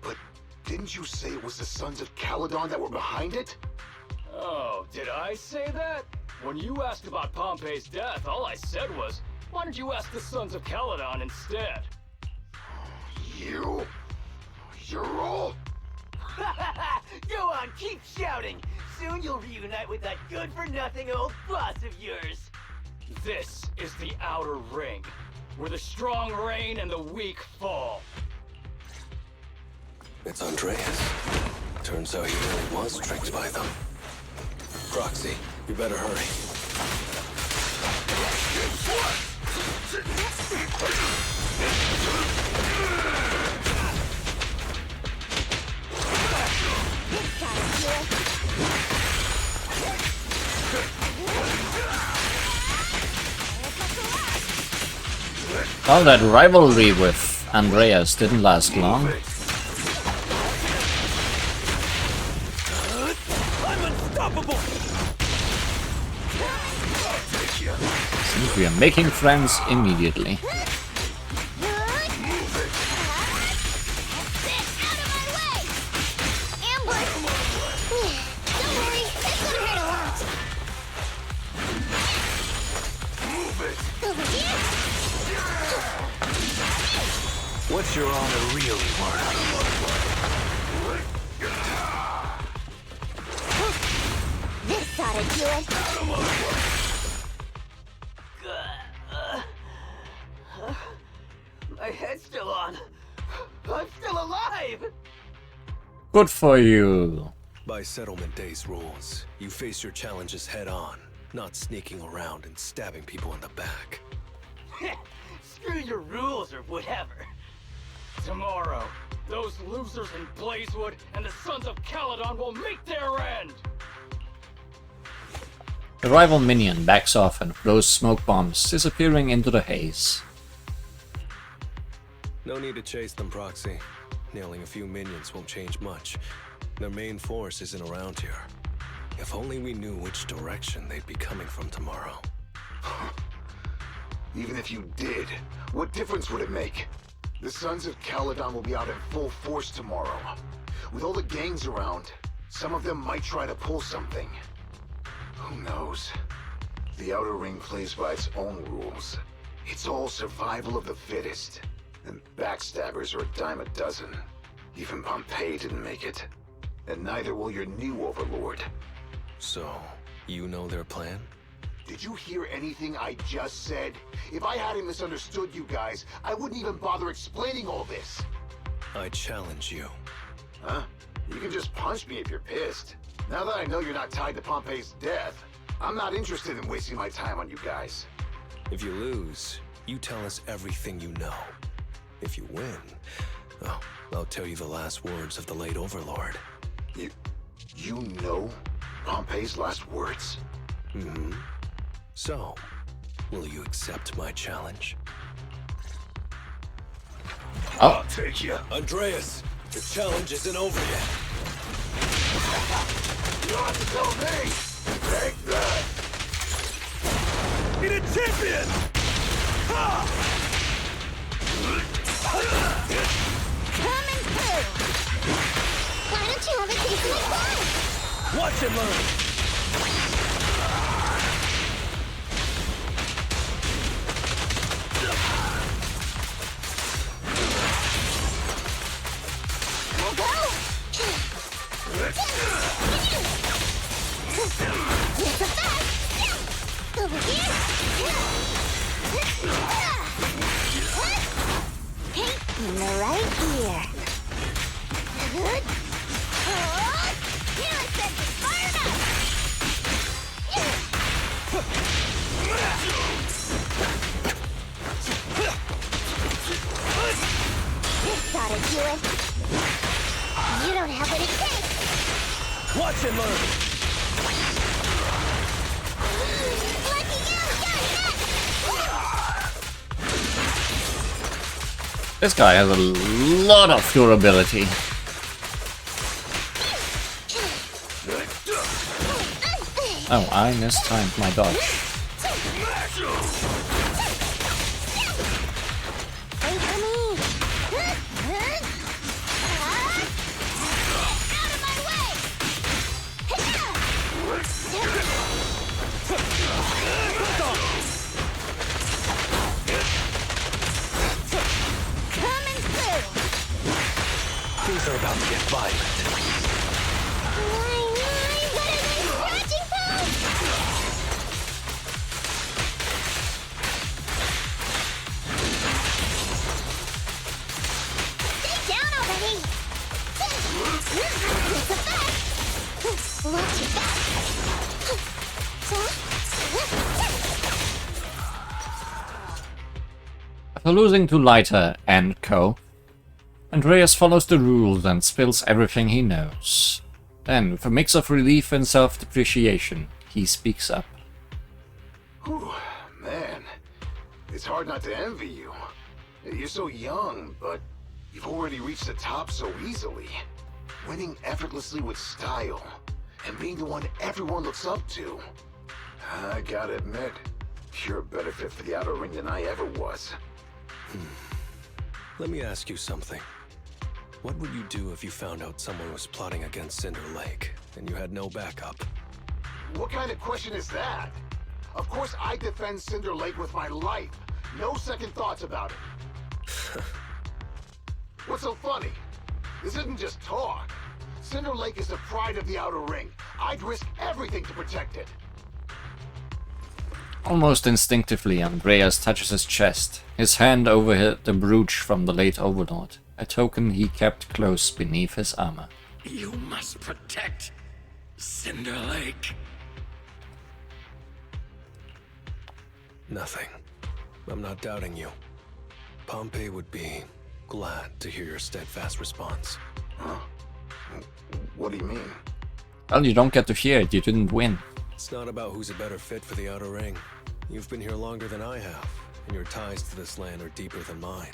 But didn't you say it was the Sons of Caledon that were behind it? Oh, did I say that? When you asked about Pompey's death, all I said was, why don't you ask the Sons of Caledon instead? You're all... Go on, keep shouting! Soon you'll reunite with that good-for-nothing old boss of yours! This is the Outer Ring, where the strong reign and the weak fall. It's Andreas. Turns out he really was tricked by them. Proxy, you better hurry. Well, that rivalry with Andreas didn't last long. Seems we are making friends immediately. What's your honor really worth? This ought to do it. My head's still on. I'm still alive! Good for you. By Settlement Day's rules, you face your challenges head on, not sneaking around and stabbing people in the back. Screw your rules or whatever. Tomorrow, those losers in Blazewood and the Sons of Caledon will meet their end! The rival minion backs off and throws smoke bombs, disappearing into the haze. No need to chase them, Proxy. Nailing a few minions won't change much. Their main force isn't around here. If only we knew which direction they'd be coming from tomorrow. Even if you did, what difference would it make? The Sons of Caledon will be out in full force tomorrow. With all the gangs around, some of them might try to pull something. Who knows? The Outer Ring plays by its own rules. It's all survival of the fittest. And backstabbers are a dime a dozen. Even Pompeii didn't make it. And neither will your new overlord. So, you know their plan? Did you hear anything I just said? If I hadn't misunderstood you guys, I wouldn't even bother explaining all this. I challenge you. Huh? You can just punch me if you're pissed. Now that I know you're not tied to Pompeii's death, I'm not interested in wasting my time on you guys. If you lose, you tell us everything you know. If you win, well, I'll tell you the last words of the late Overlord. You know Pompeii's last words? Mm-hmm. So, will you accept my challenge? Oh, Take you. Andreas, The challenge isn't over yet. You don't have to tell me! Take that! Get a champion! Coming through! Why don't you have a taste of my fun? Watch and learn! We'll go! It's a fast! Over here! Hey, in the right ear. Good. Here I said to fire up! This gotta do it. You don't have what it takes. Watch and learn! Lucky you, got it! This guy has a lot of durability. Oh, I mistimed my dodge. Wait for me! Out of my way! Coming through! Things are about to get violent. Better than scratching post! Stay down already! It's a fact! Watch your back! After losing to Lighter and Co., Andreas follows the rules and spills everything he knows. Then, with a mix of relief and self-depreciation, he speaks up. Whew, man. It's hard not to envy you. You're so young, but you've already reached the top so easily. Winning effortlessly with style, and being the one everyone looks up to. I gotta admit, you're a better fit for the outer ring than I ever was. Let me ask you something. What would you do if you found out someone was plotting against Cinder Lake, and you had no backup? What kind of question is that? Of course I defend Cinder Lake with my life. No second thoughts about it. What's so funny? This isn't just talk. Cinder Lake is the pride of the Outer Ring. I'd risk everything to protect it. Almost instinctively, Andreas touches his chest, his hand over the brooch from the late Overlord, a token he kept close beneath his armor. You must protect Cinder Lake. Nothing. I'm not doubting you. Pompey would be glad to hear your steadfast response. Huh? What do you mean? Well, you don't get to hear it, you didn't win. It's not about who's a better fit for the Outer Ring. You've been here longer than I have, and your ties to this land are deeper than mine.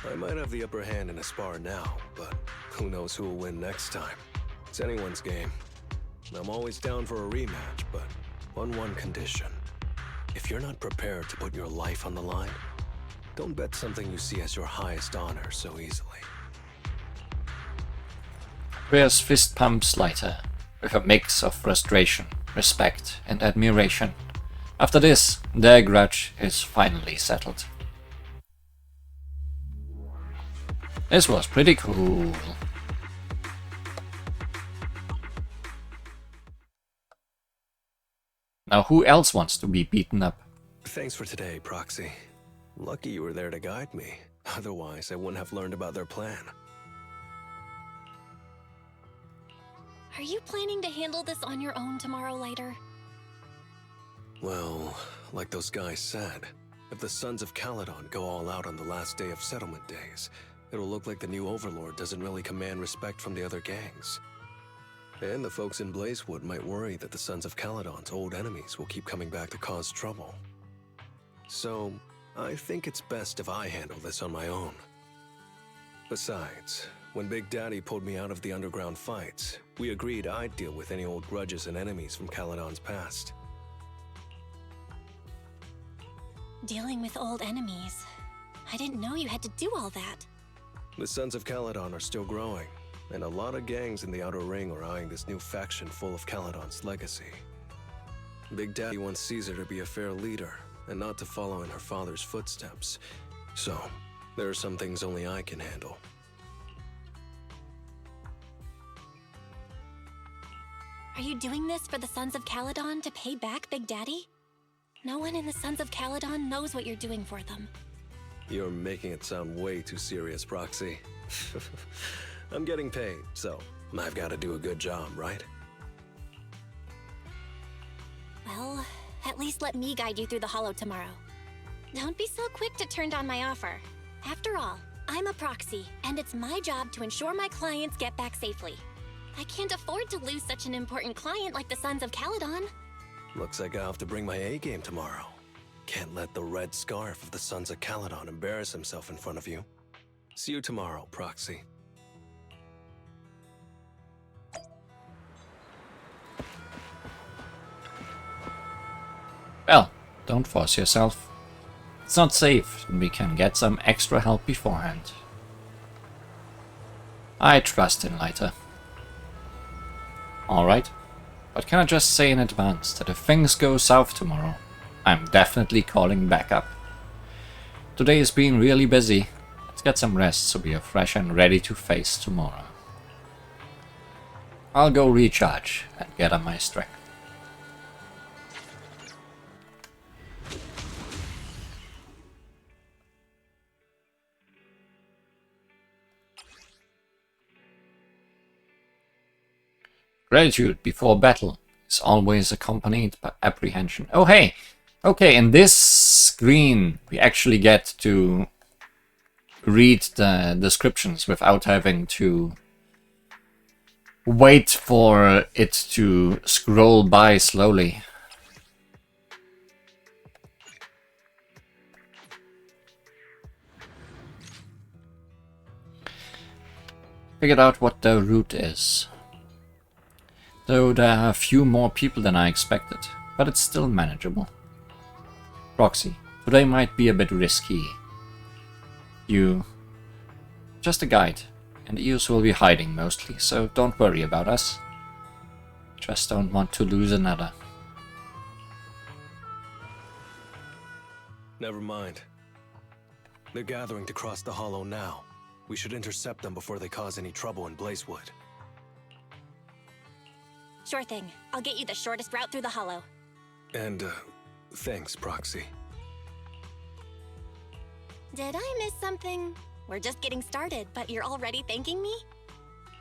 I might have the upper hand in a spar now, but who knows who will win next time. It's anyone's game. I'm always down for a rematch, but on one condition. If you're not prepared to put your life on the line, don't bet something you see as your highest honor so easily. Andreas fist pumps Lighter, with a mix of frustration, respect, and admiration. After this, their grudge is finally settled. This was pretty cool. Now who else wants to be beaten up? Thanks for today, Proxy. Lucky you were there to guide me. Otherwise, I wouldn't have learned about their plan. Are you planning to handle this on your own tomorrow, Lighter? Well, like those guys said, if the Sons of Caledon go all out on the last day of settlement days, it'll look like the new Overlord doesn't really command respect from the other gangs. And the folks in Blazewood might worry that the Sons of Caledon's old enemies will keep coming back to cause trouble. So, I think it's best if I handle this on my own. Besides, when Big Daddy pulled me out of the underground fights, we agreed I'd deal with any old grudges and enemies from Caledon's past. Dealing with old enemies. I didn't know you had to do all that. The Sons of Caledon are still growing, and a lot of gangs in the Outer Ring are eyeing this new faction full of Caledon's legacy. Big Daddy wants Caesar to be a fair leader, and not to follow in her father's footsteps. So, there are some things only I can handle. Are you doing this for the Sons of Caledon to pay back Big Daddy? No one in the Sons of Caledon knows what you're doing for them. You're making it sound way too serious, Proxy. I'm getting paid, so I've got to do a good job, right? Well, at least let me guide you through the Hollow tomorrow. Don't be so quick to turn down my offer. After all, I'm a proxy, and it's my job to ensure my clients get back safely. I can't afford to lose such an important client like the Sons of Caledon. Looks like I'll have to bring my A-game tomorrow. Can't let the red scarf of the Sons of Caledon embarrass himself in front of you. See you tomorrow, Proxy. Well, don't force yourself. It's not safe, and we can get some extra help beforehand. I trust in Leiter. Alright, but can I just say in advance that if things go south tomorrow, I'm definitely calling backup. Today has been really busy. Let's get some rest so we are fresh and ready to face tomorrow. I'll go recharge and get on my strength. Gratitude before battle is always accompanied by apprehension. Oh hey! Okay, in this screen we actually get to read the descriptions without having to wait for it to scroll by slowly. Figured out what the route is. Though there are a few more people than I expected, but it's still manageable. Proxy, today might be a bit risky. You... just a guide, and the EOS will be hiding mostly, so don't worry about us. Just don't want to lose another. Never mind. They're gathering to cross the Hollow now. We should intercept them before they cause any trouble in Blazewood. Sure thing. I'll get you the shortest route through the Hollow. And, thanks, Proxy. Did I miss something? We're just getting started, but you're already thanking me?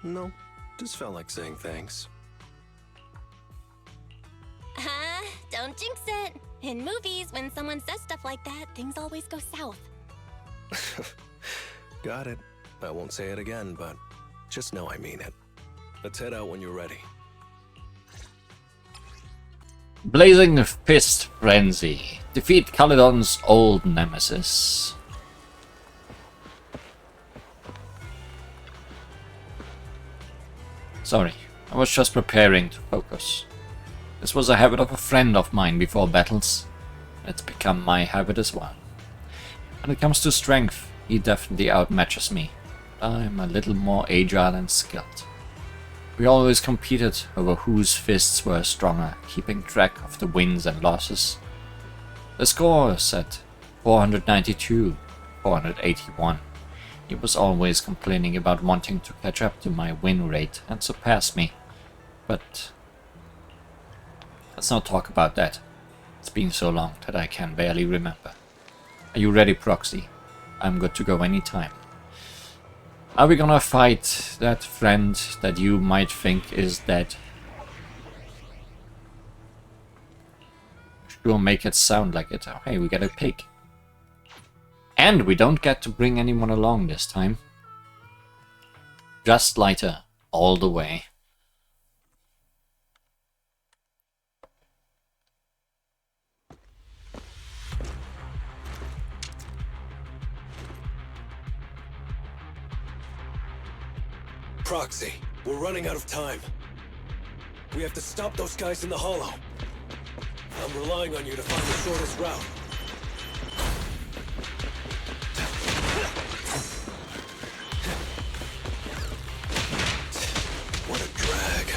No, just felt like saying thanks. Don't jinx it. In movies, when someone says stuff like that, things always go south. Got it. I won't say it again, but just know I mean it. Let's head out when you're ready. Blazing Fist Frenzy. Defeat Caledon's old nemesis. Sorry, I was just preparing to focus. This was a habit of a friend of mine before battles. It's become my habit as well. When it comes to strength, he definitely outmatches me. I'm a little more agile and skilled. We always competed over whose fists were stronger, keeping track of the wins and losses. The score is at 492, 481. He was always complaining about wanting to catch up to my win rate and surpass me. But let's not talk about that. It's been so long that I can barely remember. Are you ready, Proxy? I'm good to go anytime. Are we gonna fight that friend that you might think is dead? Sure, make it sound like it. Oh, hey, we get a pig. And we don't get to bring anyone along this time. Just Leiter, all the way. Proxy, we're running out of time. We have to stop those guys in the hollow. I'm relying on you to find the shortest route. What a drag.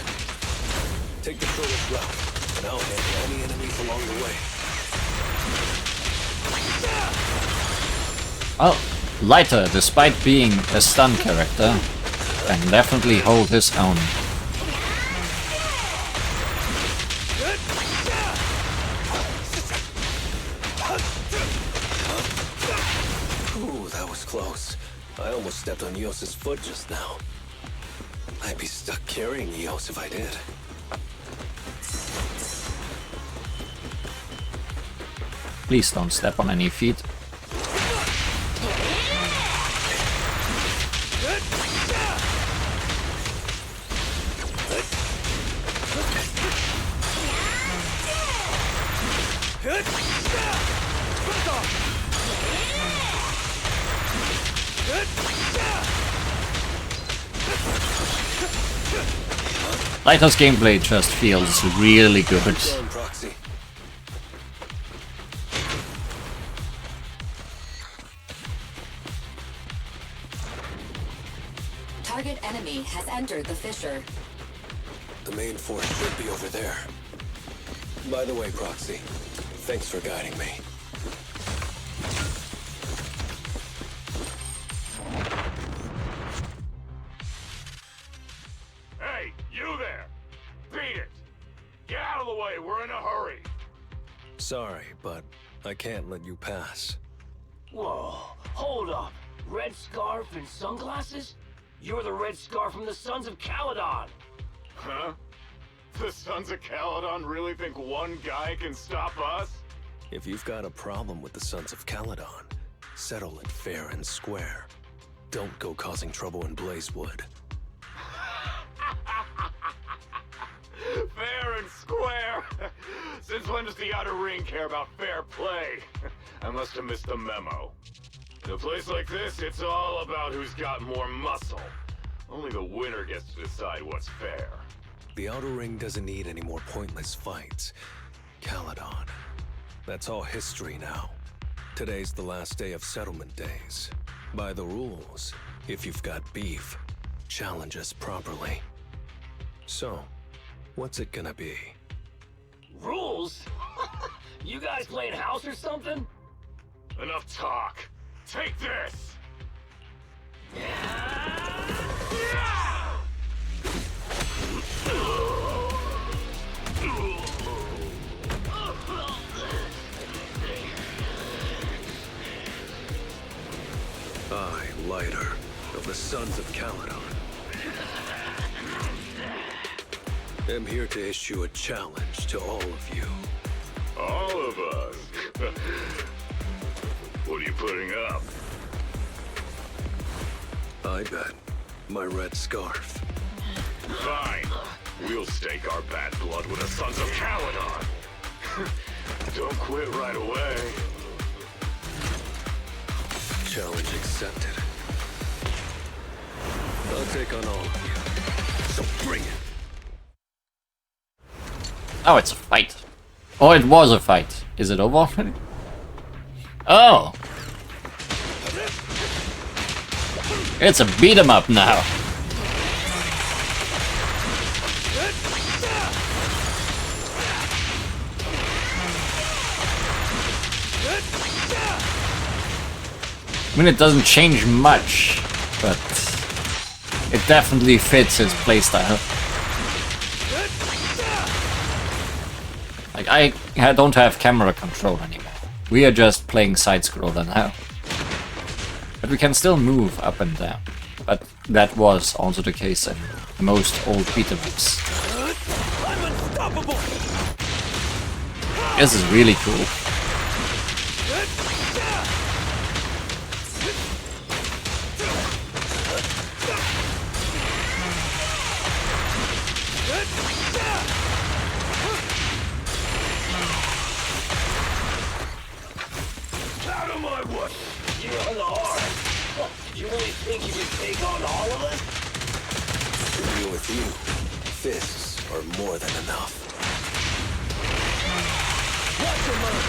Take the shortest route, and I'll handle any enemies along the way. Well, Lighter, despite being a stun character, can definitely hold his own. Ooh, that was close. I almost stepped on Eos's foot just now. I'd be stuck carrying Eos if I did. Please don't step on any feet. Lighter's gameplay just feels really good. Proxy. Target enemy has entered the fissure. The main force should be over there. By the way, Proxy, thanks for guiding me. Hey, you there! Beat it! Get out of the way, we're in a hurry! Sorry, but I can't let you pass. Whoa, hold up. Red scarf and sunglasses? You're the red scarf from the Sons of Caledon. Huh? The Sons of Caledon really think one guy can stop us? If you've got a problem with the Sons of Caledon, settle it fair and square. Don't go causing trouble in Blazewood. Fair and square? Since when does the Outer Ring care about fair play? I must have missed the memo. In a place like this, it's all about who's got more muscle. Only the winner gets to decide what's fair. The Outer Ring doesn't need any more pointless fights. Caledon. That's all history now. Today's the last day of settlement days. By the rules, if you've got beef, challenge us properly. So, what's it gonna be? Rules? You guys playing house or something? Enough talk. Take this! I, Lighter, of the Sons of Caledon, am here to issue a challenge to all of you. All of us? What are you putting up? I bet my red scarf. Fine. We'll stake our bad blood with the Sons of Caledon. Don't quit right away. Challenge accepted. I'll take on all of you. So bring it. Oh, it's a fight. Oh, it was a fight. Is it over already? Oh! It's a beat 'em up now. I mean, it doesn't change much, but it definitely fits his playstyle. Like, I don't have camera control anymore. We are just playing side-scroller now. But we can still move up and down. But that was also the case in most old beat-em-ups. I'm unstoppable. This is really cool. Out of my way! You're on the hard. Did you really think you could take on all of us? To deal with you, fists are more than enough. Watch your move!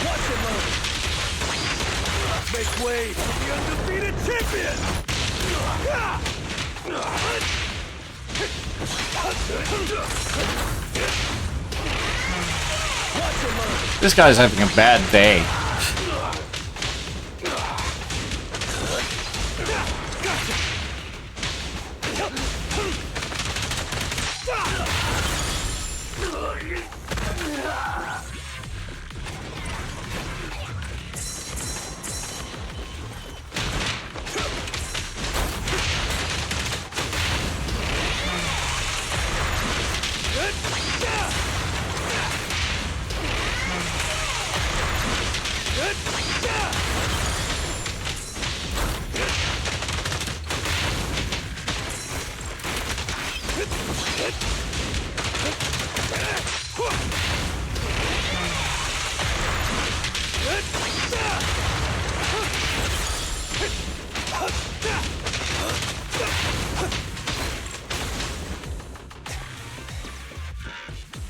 Watch your move! Make way for the undefeated champion! This guy's having a bad day.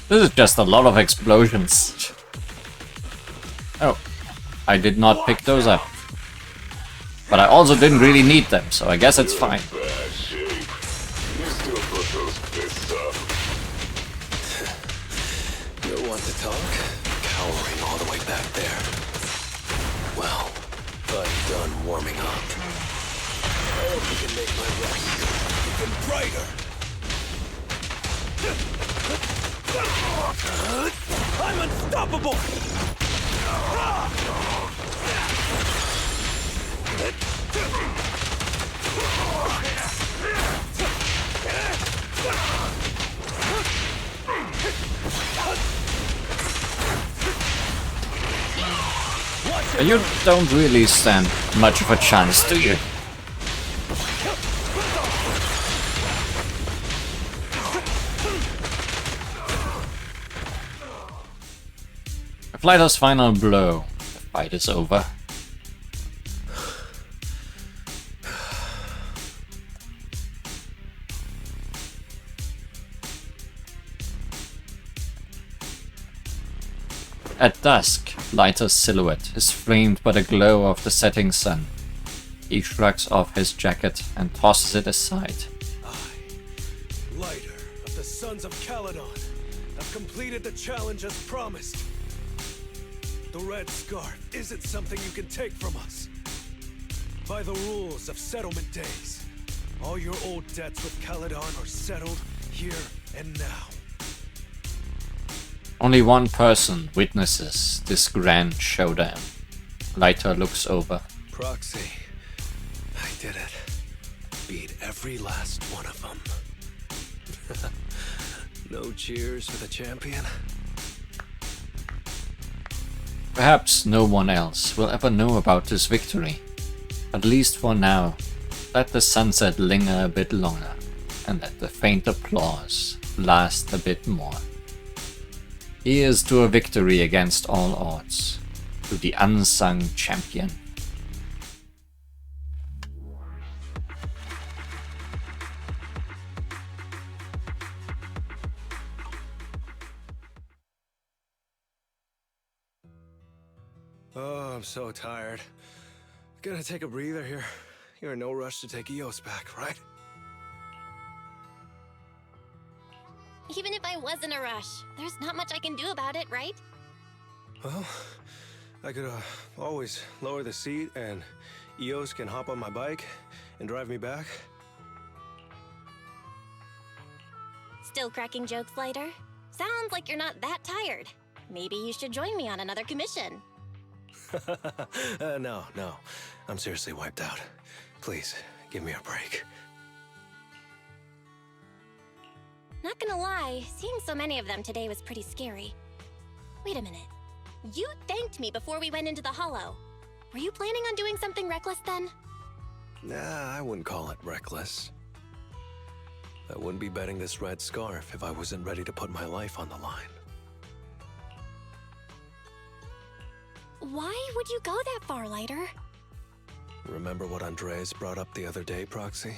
This is just a lot of explosions. Oh, I did not pick those up. But I also didn't really need them, so I guess it's fine. Bad shape. You still put those fists up. You want to talk? Cowering all the way back there. Well, I'm done warming up. I hope you can make my rest even brighter. I'm unstoppable! You don't really stand much of a chance, do you? Lighter's final blow. The fight is over. At dusk, Lighter's silhouette is framed by the glow of the setting sun. He shrugs off his jacket and tosses it aside. I, Lighter of the Sons of Caledon, have completed the challenge as promised. The red scarf isn't something you can take from us. By the rules of settlement days, all your old debts with Caledon are settled here and now. Only one person witnesses this grand showdown. Lighter looks over. Proxy, I did it. Beat every last one of them. No cheers for the champion? Perhaps no one else will ever know about this victory. At least for now, let the sunset linger a bit longer, and let the faint applause last a bit more. Here's to a victory against all odds, to the unsung champion. Oh, I'm so tired. Gonna take a breather here. You're in no rush to take Eos back, right? Even if I was in a rush, there's not much I can do about it, right? Well, I could always lower the seat and Eos can hop on my bike and drive me back. Still cracking jokes, Lighter? Sounds like you're not that tired. Maybe you should join me on another commission. No. I'm seriously wiped out. Please, give me a break. Not gonna lie, seeing so many of them today was pretty scary. Wait a minute. You thanked me before we went into the Hollow. Were you planning on doing something reckless then? Nah, I wouldn't call it reckless. I wouldn't be betting this red scarf if I wasn't ready to put my life on the line. Why would you go that far, Lighter? Remember what Andreas brought up the other day, Proxy?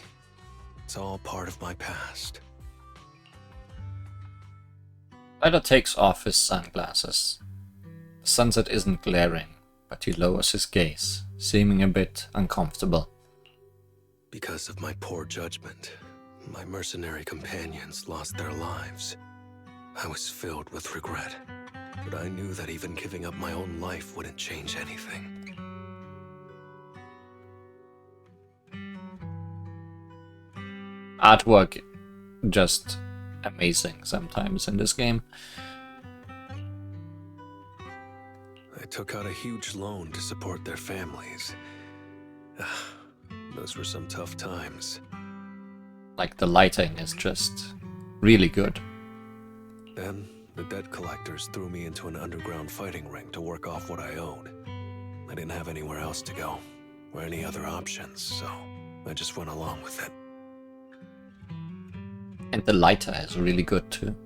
It's all part of my past. Lighter takes off his sunglasses. The sunset isn't glaring, but he lowers his gaze, seeming a bit uncomfortable. Because of my poor judgment, my mercenary companions lost their lives. I was filled with regret, but I knew that even giving up my own life wouldn't change anything. Artwork just amazing sometimes in this game. I took out a huge loan to support their families. Those were some tough times. Like the lighting is just really good. Then, the debt collectors threw me into an underground fighting ring to work off what I owed. I didn't have anywhere else to go, or any other options, so I just went along with it. And the lighter is really good too.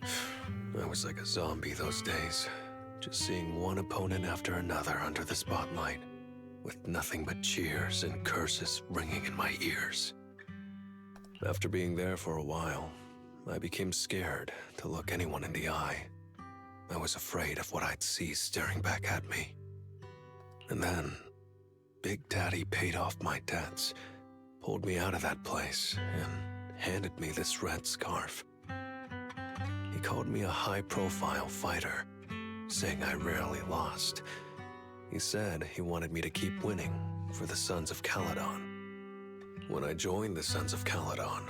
I was like a zombie those days, just seeing one opponent after another under the spotlight, with nothing but cheers and curses ringing in my ears. After being there for a while, I became scared to look anyone in the eye. I was afraid of what I'd see staring back at me. And then, Big Daddy paid off my debts, pulled me out of that place, and handed me this red scarf. He called me a high-profile fighter, saying I rarely lost. He said he wanted me to keep winning for the Sons of Caledon. When I joined the Sons of Caledon,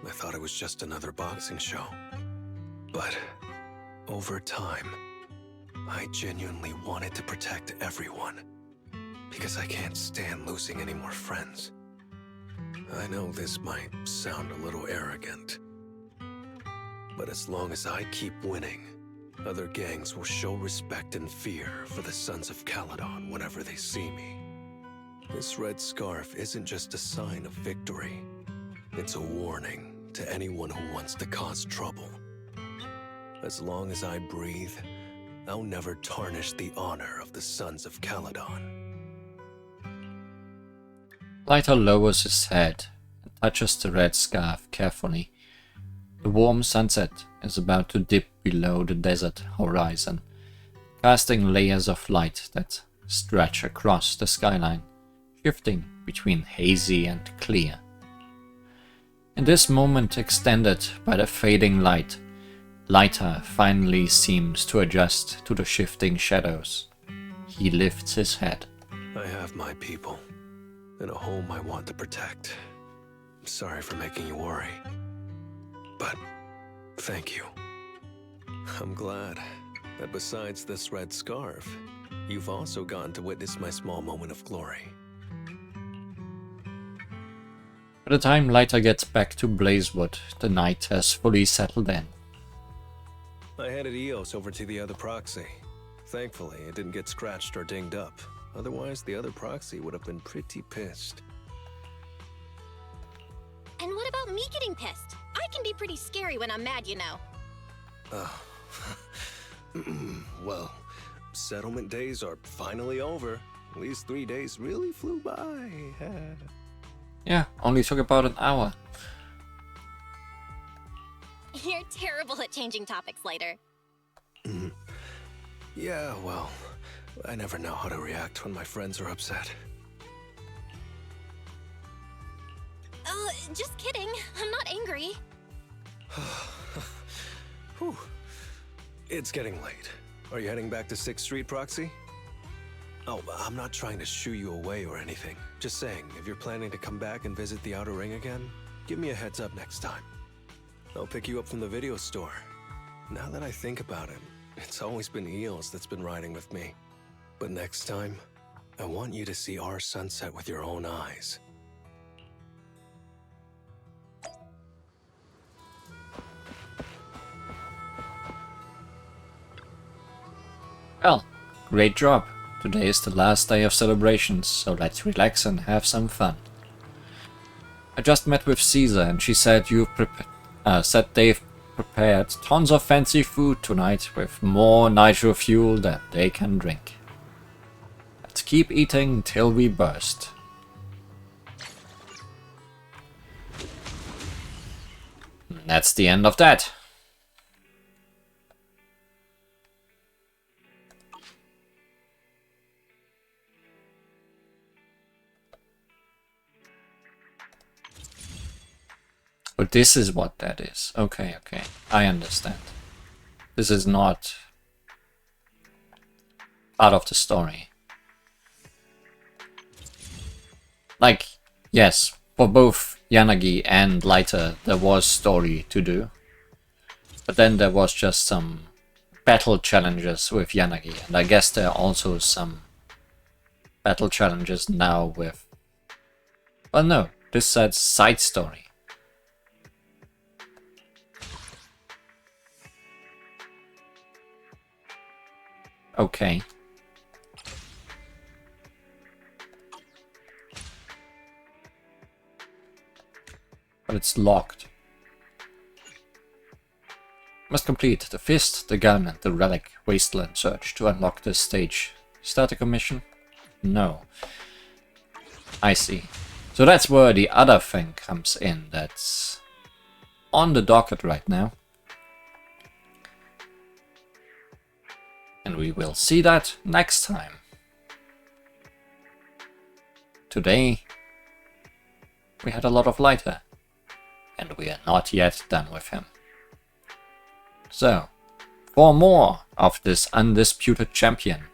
I thought it was just another boxing show. But over time, I genuinely wanted to protect everyone, because I can't stand losing any more friends. I know this might sound a little arrogant, but as long as I keep winning, other gangs will show respect and fear for the Sons of Caledon whenever they see me. This red scarf isn't just a sign of victory. It's a warning to anyone who wants to cause trouble. As long as I breathe, I'll never tarnish the honor of the Sons of Caledon. Lighter lowers his head and touches the red scarf carefully. The warm sunset is about to dip below the desert horizon, casting layers of light that stretch across the skyline, shifting between hazy and clear. In this moment extended by the fading light, Lighter finally seems to adjust to the shifting shadows. He lifts his head. I have my people, and a home I want to protect. I'm sorry for making you worry, but thank you. I'm glad that besides this red scarf, you've also gotten to witness my small moment of glory. By the time Lighter gets back to Blazewood, the night has fully settled in. I handed Eos over to the other proxy. Thankfully, it didn't get scratched or dinged up. Otherwise, the other proxy would have been pretty pissed. And what about me getting pissed? I can be pretty scary when I'm mad, you know. Well, settlement days are finally over. These 3 days really flew by. Yeah, only took about an hour. You're terrible at changing topics, Lighter. Yeah, well, I never know how to react when my friends are upset. Just kidding. I'm not angry. Whew. It's getting late. Are you heading back to 6th Street, Proxy? Oh, I'm not trying to shoo you away or anything. Just saying, if you're planning to come back and visit the Outer Ring again, give me a heads up next time. I'll pick you up from the video store. Now that I think about it, it's always been Eos that's been riding with me. But next time, I want you to see our sunset with your own eyes. Well, great job. Today is the last day of celebrations, so let's relax and have some fun. I just met with Caesar and she said they've prepared tons of fancy food tonight with more nitro fuel than they can drink. Let's keep eating till we burst. And that's the end of that. But this is what that is. Okay, okay. I understand. This is not part of the story. Like, yes, for both Yanagi and Leiter there was story to do. But then there was just some battle challenges with Yanagi. And I guess there are also some battle challenges now with... Well, no, this said side story. Okay. But it's locked. Must complete the fist, the gun, and the relic wasteland search to unlock this stage. Start a commission? No. I see. So that's where the other thing comes in that's on the docket right now. And we will see that next time. Today, we had a lot of Leiter, and we are not yet done with him. So, for more of this undisputed champion,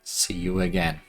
see you again.